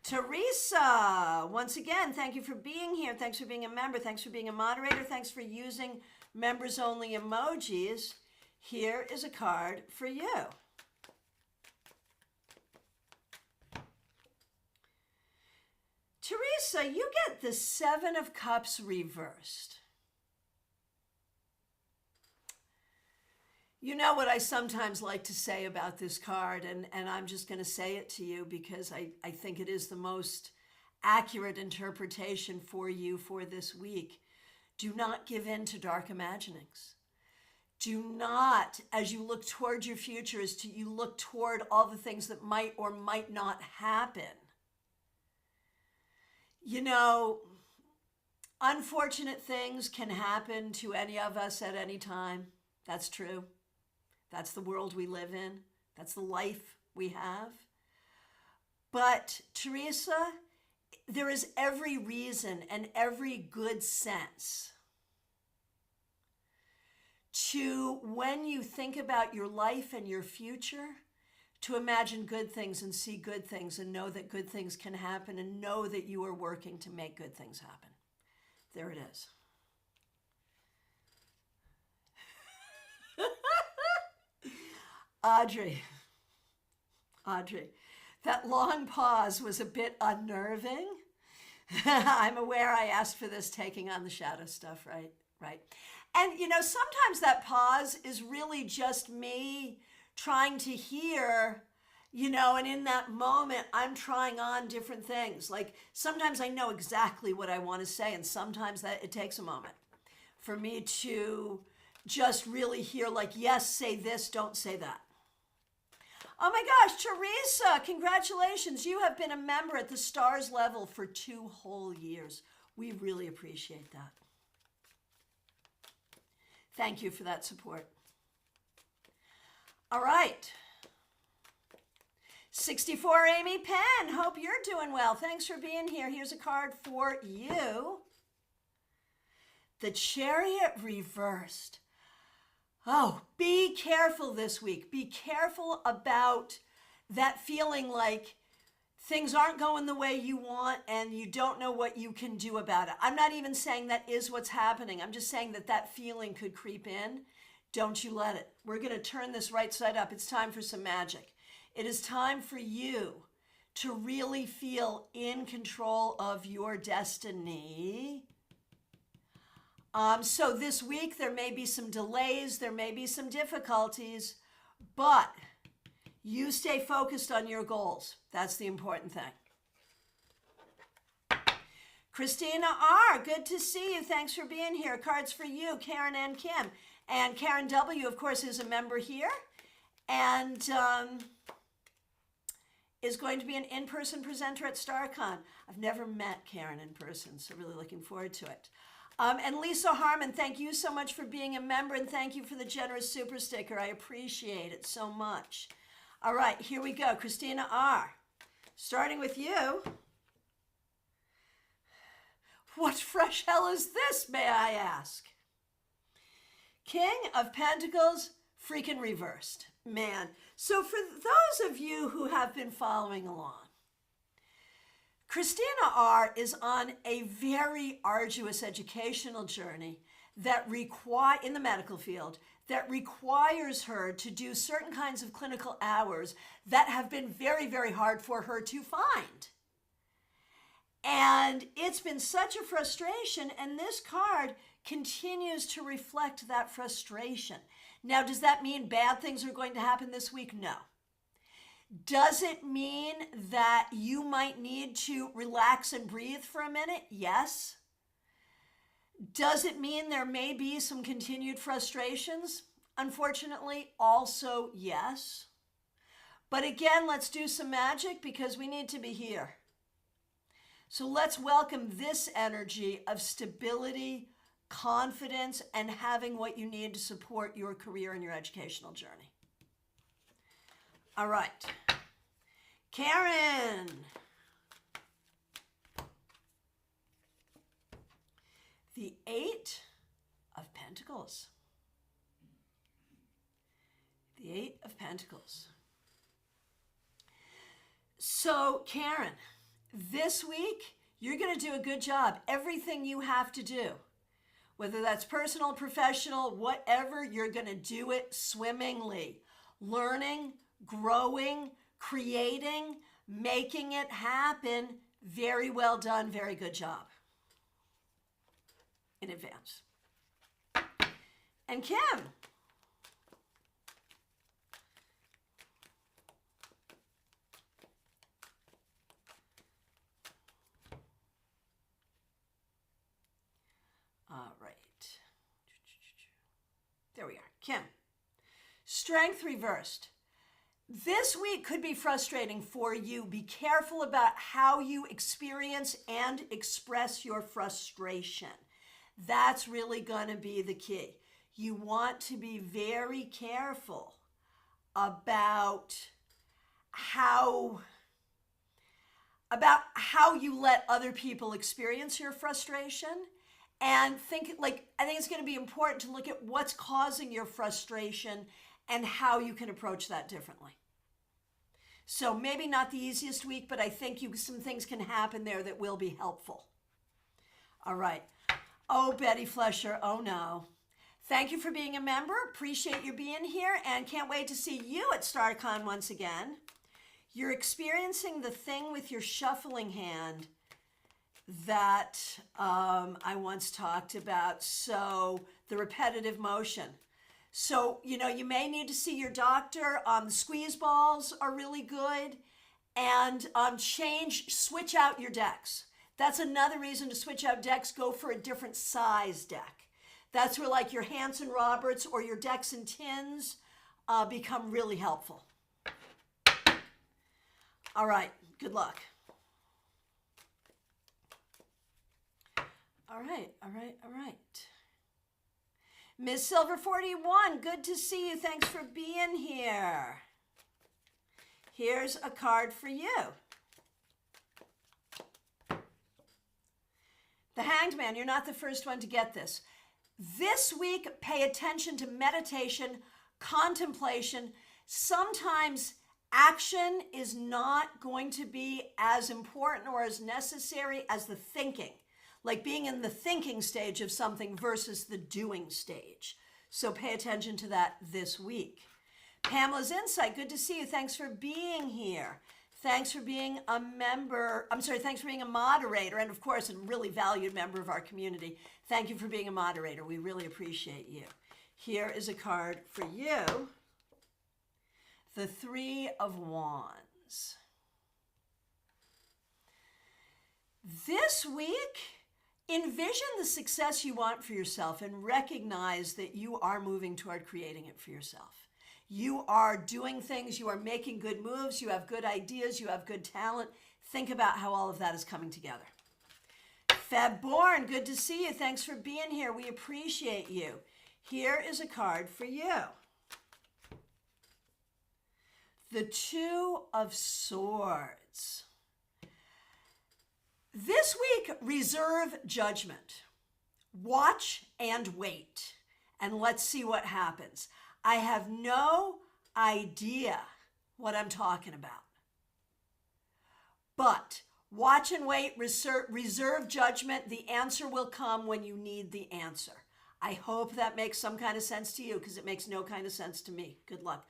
Teresa, once again, thank you for being here. Thanks for being a member. Thanks for being a moderator. Thanks for using members-only emojis. Here is a card for you. Teresa, you get the Seven of Cups reversed. You know what I sometimes like to say about this card, and I'm just going to say it to you because I think it is the most accurate interpretation for you for this week. Do not give in to dark imaginings. Do not, as you look toward your future, you look toward all the things that might or might not happen. You know, unfortunate things can happen to any of us at any time. That's true. That's the world we live in. That's the life we have. But Teresa, there is every reason and every good sense to, when you think about your life and your future, to imagine good things and see good things and know that good things can happen and know that you are working to make good things happen. There it is. Audrey, that long pause was a bit unnerving. I'm aware I asked for this taking on the shadow stuff, right? Right. And, you know, sometimes that pause is really just me trying to hear, you know, and in that moment, I'm trying on different things. Like sometimes I know exactly what I want to say, and sometimes that it takes a moment for me to just really hear, like, yes, say this, don't say that. Oh my gosh, Teresa, congratulations. You have been a member at the stars level for 2 whole years. We really appreciate that. Thank you for that support. All right. 64 Amy Penn, hope you're doing well. Thanks for being here. Here's a card for you. The Chariot reversed. Oh, be careful this week. Be careful about that feeling like things aren't going the way you want and you don't know what you can do about it. I'm not even saying that is what's happening. I'm just saying that that feeling could creep in. Don't you let it. We're going to turn this right side up. It's time for some magic. It is time for you to really feel in control of your destiny. So this week, there may be some delays, there may be some difficulties, but you stay focused on your goals. That's the important thing. Christina R., good to see you. Thanks for being here. Cards for you, Karen and Kim. And Karen W., of course, is a member here and is going to be an in-person presenter at StaarCon. I've never met Karen in person, so really looking forward to it. And Lisa Harmon, thank you so much for being a member, and thank you for the generous super sticker. I appreciate it so much. All right, here we go. Christina R., starting with you. What fresh hell is this, may I ask? King of Pentacles, freaking reversed. Man, so for those of you who have been following along, Christina R. is on a very arduous educational journey that in the medical field that requires her to do certain kinds of clinical hours that have been very, very hard for her to find. And it's been such a frustration, and this card continues to reflect that frustration. Now, does that mean bad things are going to happen this week? No. Does it mean that you might need to relax and breathe for a minute? Yes. Does it mean there may be some continued frustrations? Unfortunately, also yes. But again, let's do some magic because we need to be here. So let's welcome this energy of stability, confidence, and having what you need to support your career and your educational journey. All right. Karen. The Eight of Pentacles. The Eight of Pentacles. So, Karen, this week, you're going to do a good job. Everything you have to do, whether that's personal, professional, whatever, you're going to do it swimmingly. Learning, growing, creating, making it happen. Very well done. Very good job. In advance. And Kim. All right. There we are. Kim. Strength reversed. This week could be frustrating for you. Be careful about how you experience and express your frustration. That's really going to be the key. You want to be very careful about how you let other people experience your frustration. And I think it's going to be important to look at what's causing your frustration and how you can approach that differently. So maybe not the easiest week, but I think some things can happen there that will be helpful. All right. Oh, Betty Flesher, oh no. Thank you for being a member. Appreciate you being here and can't wait to see you at StaarCon once again. You're experiencing the thing with your shuffling hand that I once talked about. So the repetitive motion. So, you may need to see your doctor. The squeeze balls are really good. And switch out your decks. That's another reason to switch out decks. Go for a different size deck. That's where like your Hanson Roberts or your decks and tins become really helpful. All right, good luck. All right. Ms. Silver 41, good to see you. Thanks for being here. Here's a card for you. The Hanged Man, you're not the first one to get this. This week, pay attention to meditation, contemplation. Sometimes action is not going to be as important or as necessary as the thinking, like being in the thinking stage of something versus the doing stage. So pay attention to that this week. Pamela's Insight, good to see you. Thanks for being here. Thanks for being a member. Thanks for being a moderator and, of course, a really valued member of our community. Thank you for being a moderator. We really appreciate you. Here is a card for you. The Three of Wands. This week, envision the success you want for yourself and recognize that you are moving toward creating it for yourself. You are doing things, you are making good moves, you have good ideas, you have good talent. Think about how all of that is coming together. Feb Born, good to see you. Thanks for being here. We appreciate you. Here is a card for you. The Two of Swords. This week, reserve judgment. Watch and wait. And let's see what happens. I have no idea what I'm talking about. But watch and wait, reserve judgment. The answer will come when you need the answer. I hope that makes some kind of sense to you because it makes no kind of sense to me. Good luck.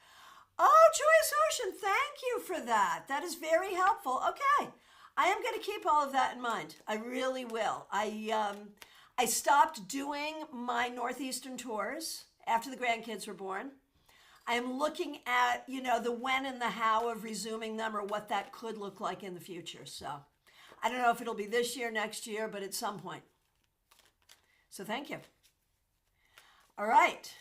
Oh, Joyous Ocean, thank you for that. That is very helpful. Okay, I am going to keep all of that in mind. I really will. I stopped doing my Northeastern tours after the grandkids were born. I'm looking at, the when and the how of resuming them or what that could look like in the future. So I don't know if it'll be this year, next year, but at some point. So thank you. All right.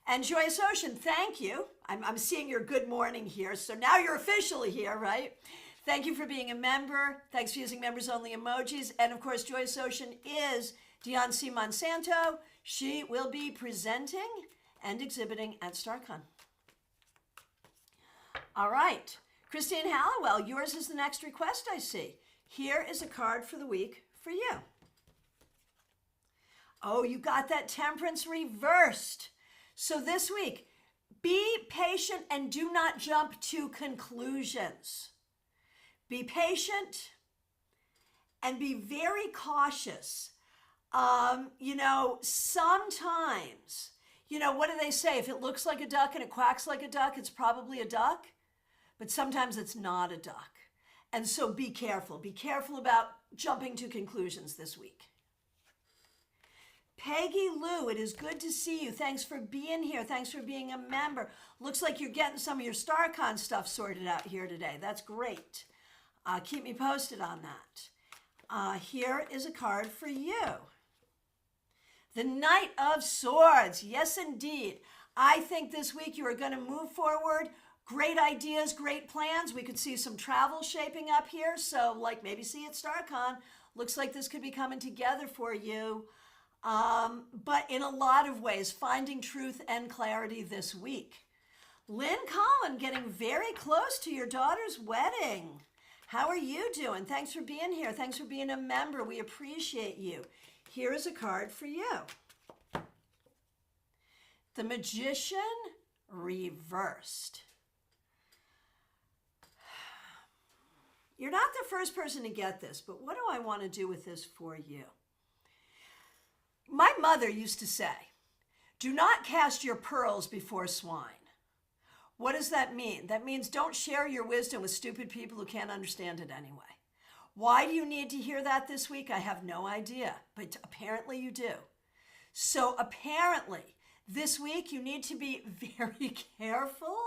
And Joyous Ocean, thank you. I'm seeing your good morning here. So now you're officially here, right? Thank you for being a member. Thanks for using members only emojis. And of course, Joyous Ocean is Dion C. Monsanto. She will be presenting and exhibiting at StaarCon. All right. Christine Hallowell, yours is the next request I see. Here is a card for the week for you. Oh, you got that Temperance reversed. So this week, be patient and do not jump to conclusions. Be patient and be very cautious. Sometimes, what do they say? If it looks like a duck and it quacks like a duck, it's probably a duck. But sometimes it's not a duck. And so be careful. Be careful about jumping to conclusions this week. Peggy Lou, it is good to see you. Thanks for being here. Thanks for being a member. Looks like you're getting some of your StaarCon stuff sorted out here today. That's great. Keep me posted on that. Here is a card for you. The Knight of Swords. Yes, indeed. I think this week you are going to move forward. Great ideas, great plans. We could see some travel shaping up here. So maybe see at StaarCon. Looks like this could be coming together for you. But in a lot of ways, finding truth and clarity this week. Lynn Collin, getting very close to your daughter's wedding. How are you doing? Thanks for being here. Thanks for being a member. We appreciate you. Here is a card for you. The Magician reversed. You're not the first person to get this, but what do I want to do with this for you? My mother used to say, do not cast your pearls before swine. What does that mean? That means don't share your wisdom with stupid people who can't understand it anyway. Why do you need to hear that this week? I have no idea, but apparently you do. So apparently this week you need to be very careful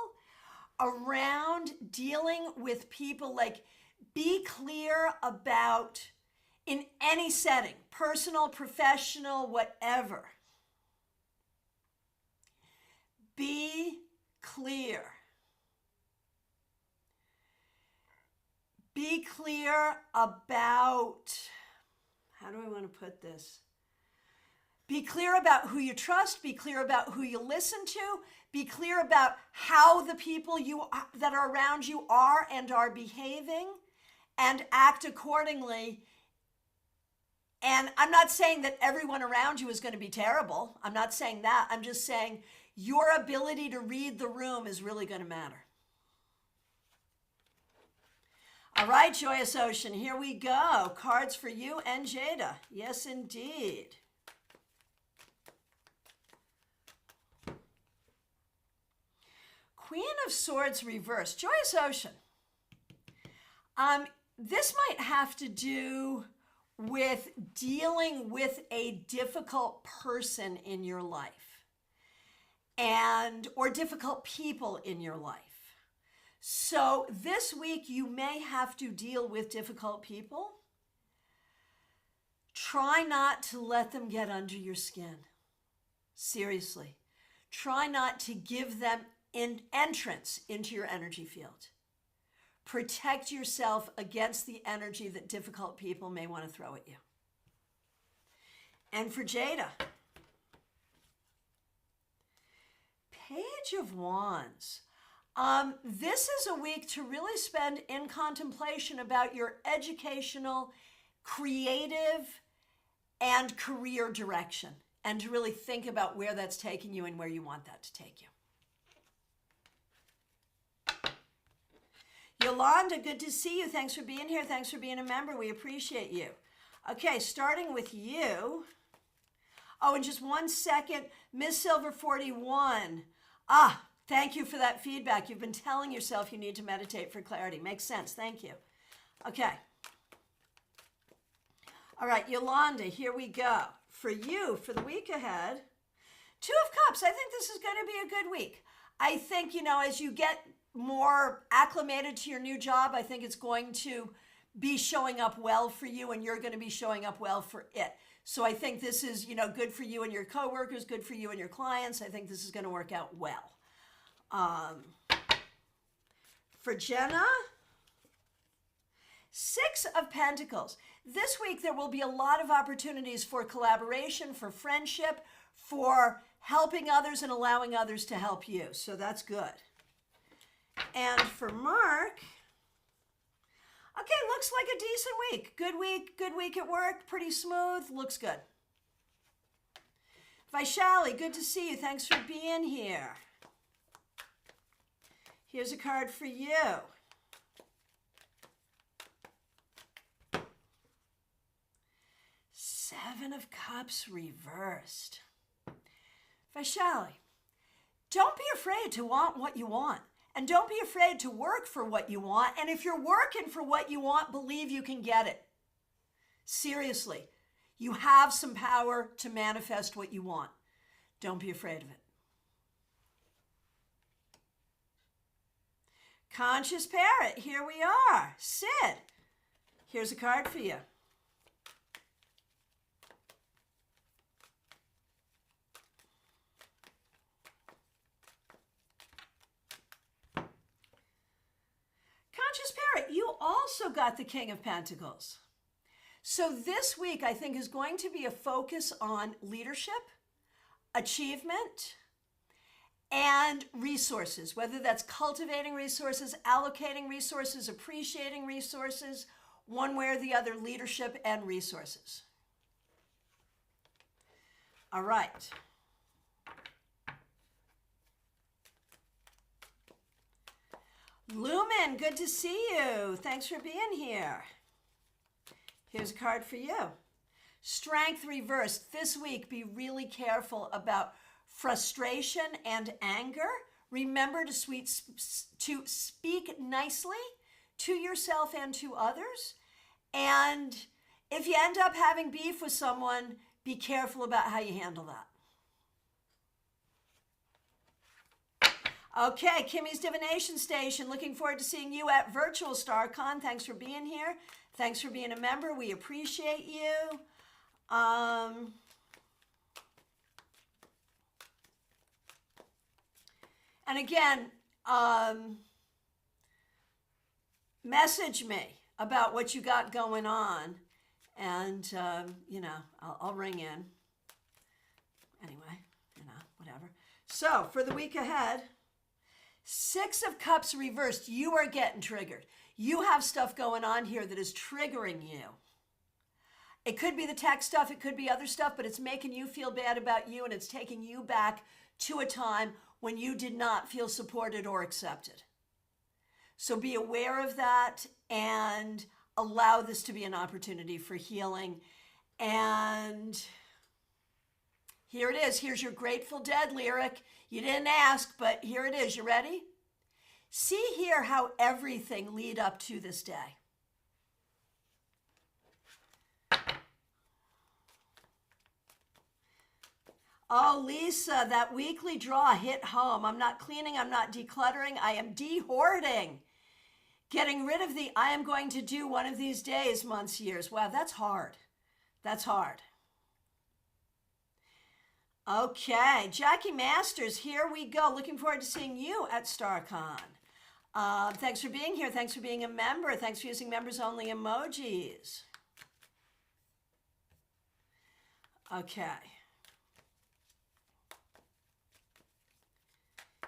around dealing with people. Be clear about, in any setting, personal, professional, whatever. Be clear. Be clear about, how do I want to put this? Be clear about who you trust. Be clear about who you listen to. Be clear about how the people that are around you are and are behaving, and act accordingly. And I'm not saying that everyone around you is going to be terrible. I'm not saying that. I'm just saying your ability to read the room is really going to matter. All right, Joyous Ocean, here we go. Cards for you and Jada. Yes, indeed. Queen of Swords reversed. Joyous Ocean. This might have to do with dealing with a difficult person in your life or difficult people in your life. So this week you may have to deal with difficult people. Try not to let them get under your skin. Seriously. Try not to give them an entrance into your energy field. Protect yourself against the energy that difficult people may want to throw at you. And for Jada, Page of Wands. This is a week to really spend in contemplation about your educational, creative, and career direction, and to really think about where that's taking you and where you want that to take you. Yolanda, good to see you. Thanks for being here. Thanks for being a member. We appreciate you. Okay, starting with you. Oh, and just 1 second, Miss Silver 41. Thank you for that feedback. You've been telling yourself you need to meditate for clarity. Makes sense. Thank you. Okay. All right, Yolanda, here we go. For you, for the week ahead, Two of Cups. I think this is going to be a good week. I think, as you get more acclimated to your new job, I think it's going to be showing up well for you, and you're going to be showing up well for it. So I think this is, good for you and your coworkers, good for you and your clients. I think this is going to work out well. For Jenna, Six of Pentacles. This week there will be a lot of opportunities for collaboration, for friendship, for helping others and allowing others to help you. So that's good. And for Mark, okay, looks like a decent week. Good week at work, pretty smooth, looks good. Vaishali, good to see you. Thanks for being here. Here's a card for you. Seven of Cups reversed. Vaishali, don't be afraid to want what you want. And don't be afraid to work for what you want. And if you're working for what you want, believe you can get it. Seriously, you have some power to manifest what you want. Don't be afraid of it. Conscious Parrot, here we are. Sid, here's a card for you. Conscious Parrot, you also got the King of Pentacles. So this week, I think, is going to be a focus on leadership, achievement, and resources, whether that's cultivating resources, allocating resources, appreciating resources, one way or the other, leadership and resources. All right. Lumen, good to see you. Thanks for being here. Here's a card for you. Strength reversed. This week, be really careful about frustration and anger. Remember to speak nicely to yourself and to others. And if you end up having beef with someone, be careful about how you handle that. Okay, Kimmy's Divination Station. Looking forward to seeing you at Virtual StaarCon. Thanks for being here. Thanks for being a member. We appreciate you. And again, message me about what you got going on. And, I'll ring in. Anyway, whatever. So, for the week ahead, Six of Cups reversed. You are getting triggered. You have stuff going on here that is triggering you. It could be the tech stuff, it could be other stuff, but it's making you feel bad about you, and it's taking you back to a time when you did not feel supported or accepted. So be aware of that and allow this to be an opportunity for healing. And here it is. Here's your Grateful Dead lyric. You didn't ask, but here it is. You ready? See here how everything lead up to this day. Oh, Lisa, that weekly draw hit home. I'm not cleaning. I'm not decluttering. I am de-hoarding. Getting rid of the I am going to do one of these days, months, years. Wow, that's hard. That's hard. Okay, Jackie Masters, here we go. Looking forward to seeing you at StaarCon. Thanks for being here. Thanks for being a member. Thanks for using members-only emojis. Okay.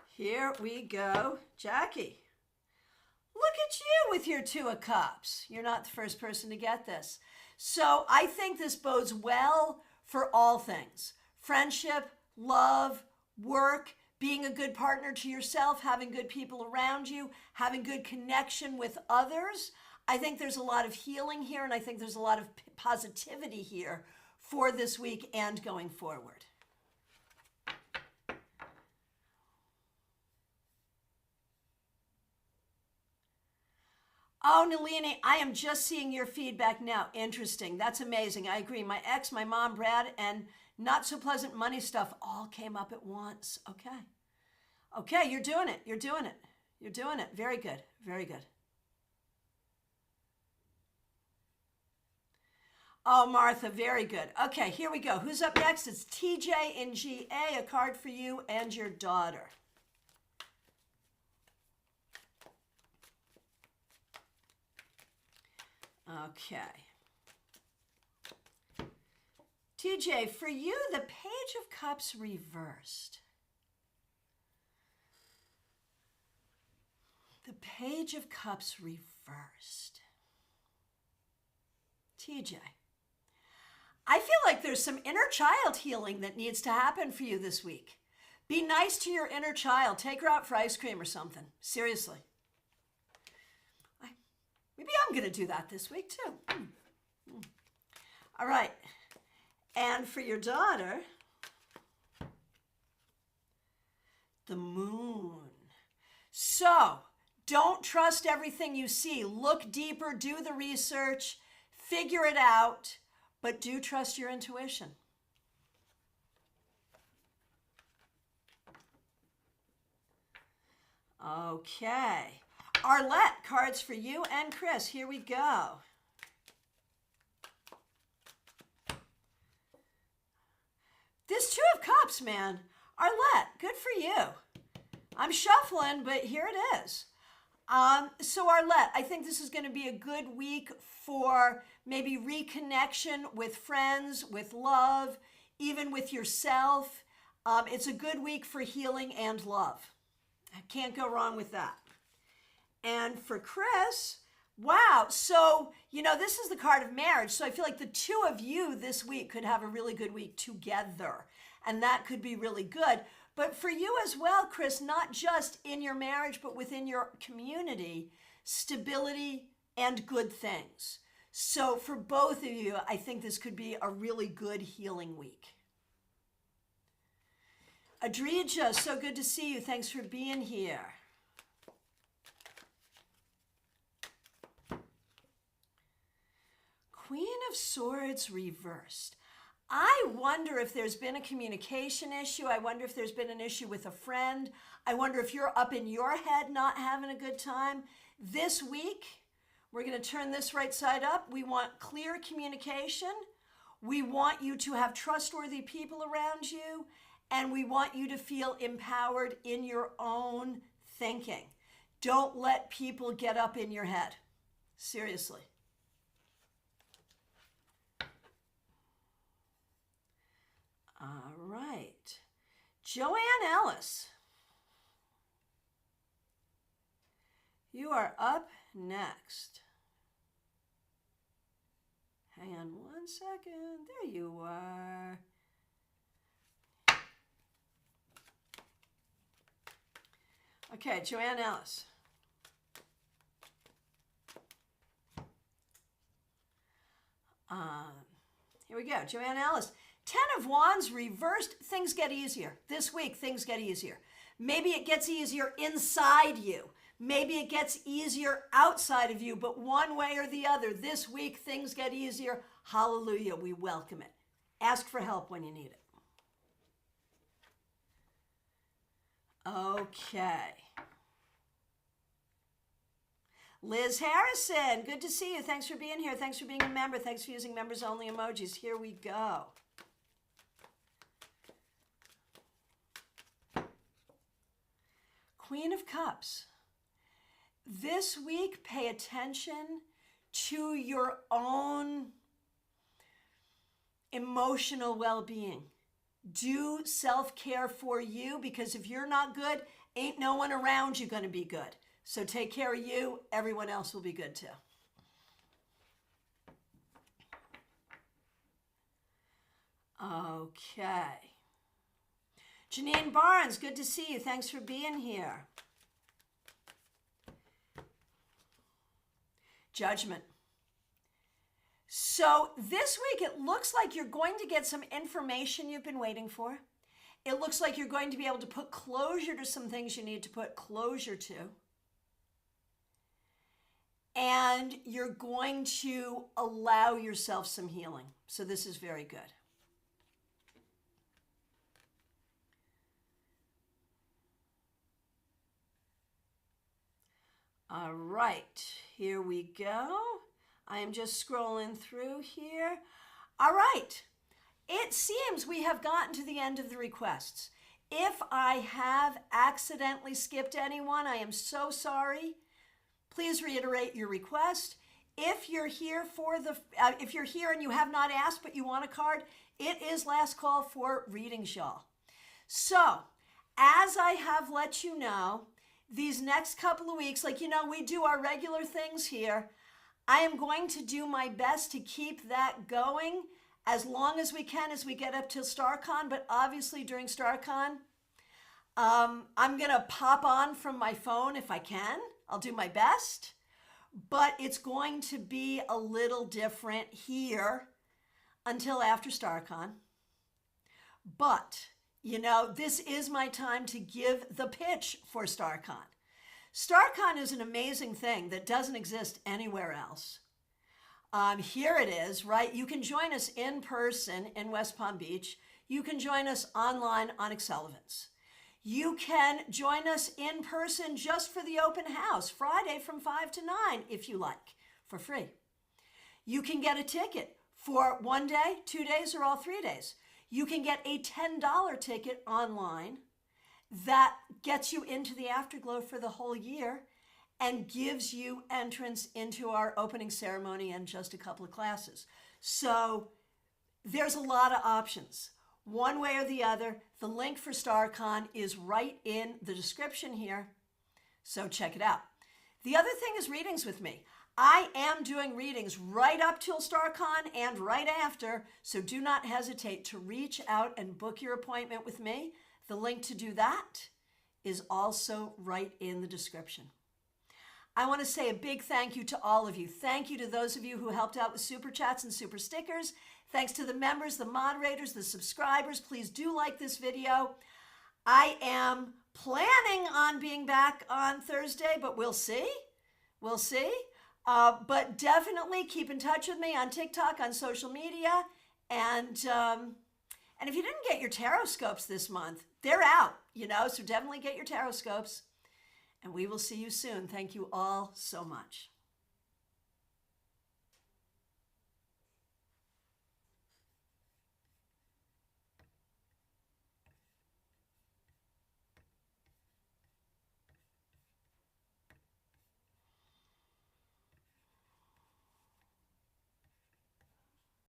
Here we go. Jackie, look at you with your Two of Cups. You're not the first person to get this. So I think this bodes well for all things. Friendship, love, work, being a good partner to yourself, having good people around you, having good connection with others. I think there's a lot of healing here, and I think there's a lot of positivity here for this week and going forward. Oh, Nalini, I am just seeing your feedback now. Interesting. That's amazing. I agree. My ex, my mom, Brad, and not so pleasant money stuff all came up at once. Okay. Okay, you're doing it. You're doing it. You're doing it. Very good. Very good. Oh, Martha, very good. Okay, here we go. Who's up next? It's TJ in GA, a card for you and your daughter. Okay. TJ, for you, the Page of Cups reversed. The Page of Cups reversed. TJ, I feel like there's some inner child healing that needs to happen for you this week. Be nice to your inner child. Take her out for ice cream or something. Seriously. Maybe I'm going to do that this week too. All right. And for your daughter, the Moon. So, don't trust everything you see. Look deeper, do the research, figure it out, but do trust your intuition. Okay. Arlette, cards for you and Chris. Here we go. This Two of Cups, man. Arlette, good for you. I'm shuffling, but here it is. So Arlette, I think this is going to be a good week for maybe reconnection with friends, with love, even with yourself. It's a good week for healing and love. I can't go wrong with that. And for Chris, wow. So, this is the card of marriage. So I feel like the two of you this week could have a really good week together. And that could be really good. But for you as well, Chris, not just in your marriage, but within your community, stability and good things. So for both of you, I think this could be a really good healing week. Adrija, so good to see you. Thanks for being here. Queen of Swords reversed. I wonder if there's been a communication issue. I wonder if there's been an issue with a friend. I wonder if you're up in your head not having a good time. This week, we're going to turn this right side up. We want clear communication. We want you to have trustworthy people around you. And we want you to feel empowered in your own thinking. Don't let people get up in your head. Seriously. All right. Joanne Ellis, you are up next. Hang on 1 second. There you are. Okay, Joanne Ellis. Here we go. Joanne Ellis. 10 of Wands reversed. Things get easier. This week, things get easier. Maybe it gets easier inside you. Maybe it gets easier outside of you, but one way or the other, this week, things get easier. Hallelujah. We welcome it. Ask for help when you need it. Okay. Liz Harrison, good to see you. Thanks for being here. Thanks for being a member. Thanks for using members-only emojis. Here we go. Queen of Cups. This week, pay attention to your own emotional well-being. Do self-care for you, because if you're not good, ain't no one around you going to be good. So take care of you. Everyone else will be good too. Okay. Janine Barnes, good to see you. Thanks for being here. Judgment. So this week, it looks like you're going to get some information you've been waiting for. It looks like you're going to be able to put closure to some things you need to put closure to. and you're going to allow yourself some healing. So this is very good. All right, here we go. I am just scrolling through here. All right, it seems we have gotten to the end of the requests. If I have accidentally skipped anyone, I am so sorry. Please reiterate your request. If you're here if you're here and you have not asked but you want a card, it is last call for readings, y'all. So, as I have let you know, these next couple of weeks, like, we do our regular things here. I am going to do my best to keep that going as long as we can as we get up till StaarCon, but obviously during StaarCon, I'm going to pop on from my phone if I can. I'll do my best, but it's going to be a little different here until after StaarCon. But, this is my time to give the pitch for StaarCon. StaarCon is an amazing thing that doesn't exist anywhere else. Here it is, right? You can join us in person in West Palm Beach. You can join us online on Sullivan's. You can join us in person just for the open house, Friday from 5 to 9, if you like, for free. You can get a ticket for 1 day, 2 days, or all 3 days. You can get a $10 ticket online that gets you into the Afterglow for the whole year and gives you entrance into our opening ceremony and just a couple of classes. So there's a lot of options. One way or the other, the link for StaarCon is right in the description here, so check it out. The other thing is readings with me. I am doing readings right up till StaarCon and right after, so do not hesitate to reach out and book your appointment with me. The link to do that is also right in the description. I want to say a big thank you to all of you. Thank you to those of you who helped out with super chats and super stickers. Thanks to the members, the moderators, the subscribers. Please do like this video. I am planning on being back on Thursday, but we'll see. We'll see. But definitely keep in touch with me on TikTok, on social media. And if you didn't get your tarot scopes this month, they're out, so definitely get your tarot scopes. And we will see you soon. Thank you all so much.